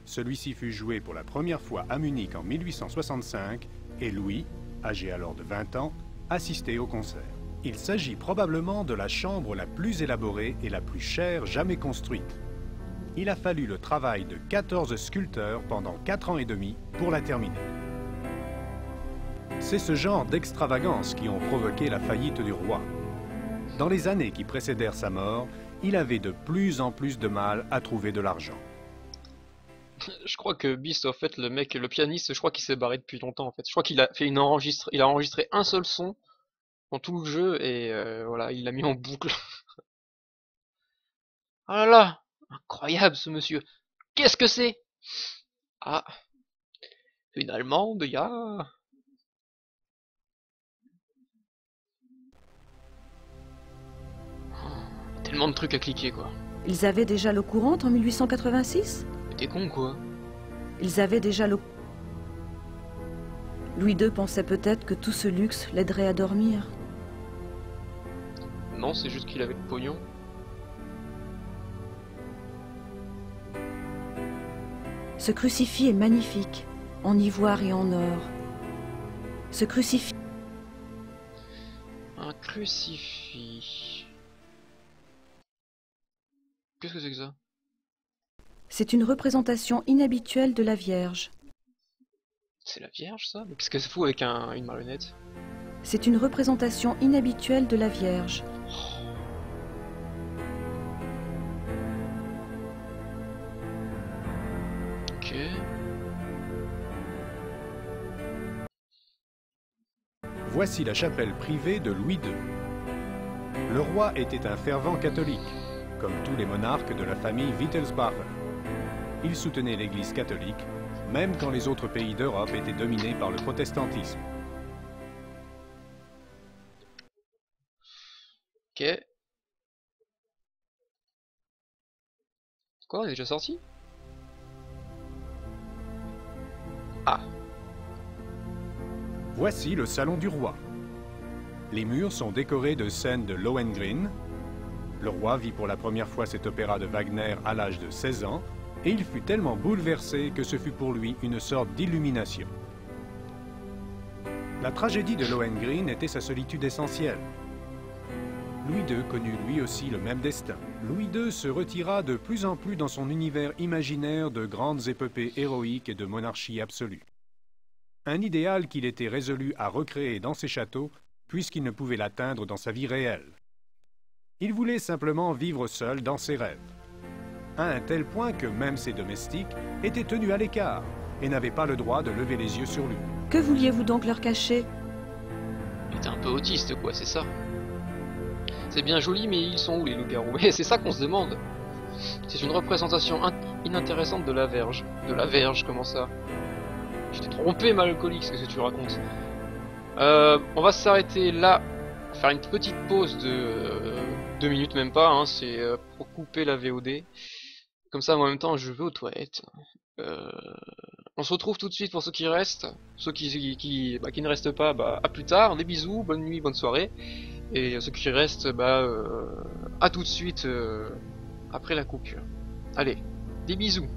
Celui-ci fut joué pour la première fois à Munich en 1865 et Louis, âgé alors de 20 ans, assistait au concert. Il s'agit probablement de la chambre la plus élaborée et la plus chère jamais construite. Il a fallu le travail de 14 sculpteurs pendant 4 ans et demi pour la terminer. C'est ce genre d'extravagance qui ont provoqué la faillite du roi. Dans les années qui précédèrent sa mort, il avait de plus en plus de mal à trouver de l'argent. Je crois que Beast, en fait, le mec, le pianiste, je crois qu'il s'est barré depuis longtemps, en fait. Je crois qu'il a fait il a enregistré un seul son dans tout le jeu et voilà, il l'a mis en boucle. Oh là là, incroyable ce monsieur. Qu'est-ce que c'est? Ah, une Allemande, ya. Tellement de trucs à cliquer, quoi. Ils avaient déjà l'eau courante en 1886 ? T'es con, quoi. Ils avaient déjà l'eau... Louis II pensait peut-être que tout ce luxe l'aiderait à dormir. Non, c'est juste qu'il avait le pognon. Ce crucifix est magnifique, en ivoire et en or. Ce crucifix... Un crucifix... Qu'est-ce que c'est que ça? C'est une représentation inhabituelle de la Vierge. C'est la Vierge, ça? Mais qu'est-ce que c'est fou avec une marionnette? C'est une représentation inhabituelle de la Vierge. Ok. Voici la chapelle privée de Louis II. Le roi était un fervent catholique, comme tous les monarques de la famille Wittelsbach. Il soutenait l'Église catholique, même quand les autres pays d'Europe étaient dominés par le protestantisme. Ok. Quoi, on est déjà sorti? Ah. Voici le salon du roi. Les murs sont décorés de scènes de Lohengrin. Le roi vit pour la première fois cet opéra de Wagner à l'âge de 16 ans, et il fut tellement bouleversé que ce fut pour lui une sorte d'illumination. La tragédie de Lohengrin était sa solitude essentielle. Louis II connut lui aussi le même destin. Louis II se retira de plus en plus dans son univers imaginaire de grandes épopées héroïques et de monarchie absolue. Un idéal qu'il était résolu à recréer dans ses châteaux, puisqu'il ne pouvait l'atteindre dans sa vie réelle. Il voulait simplement vivre seul dans ses rêves, à un tel point que même ses domestiques étaient tenus à l'écart et n'avaient pas le droit de lever les yeux sur lui. Que vouliez-vous donc leur cacher? Il était un peu autiste, quoi, c'est ça. C'est bien joli, mais ils sont où les loups-garous? Et c'est ça qu'on se demande. C'est une représentation inintéressante de la Vierge. De la Vierge, comment ça? Je t'ai trompé, malalcoolique, ce que tu racontes. On va s'arrêter là, faire une petite pause de 2 minutes, même pas, hein, c'est pour couper la VOD. Comme ça, en même temps, je vais aux toilettes. On se retrouve tout de suite pour ceux qui restent. Ceux qui ne restent pas, bah, à plus tard. Des bisous, bonne nuit, bonne soirée. Et ceux qui restent, bah, à tout de suite après la coupure. Allez, des bisous.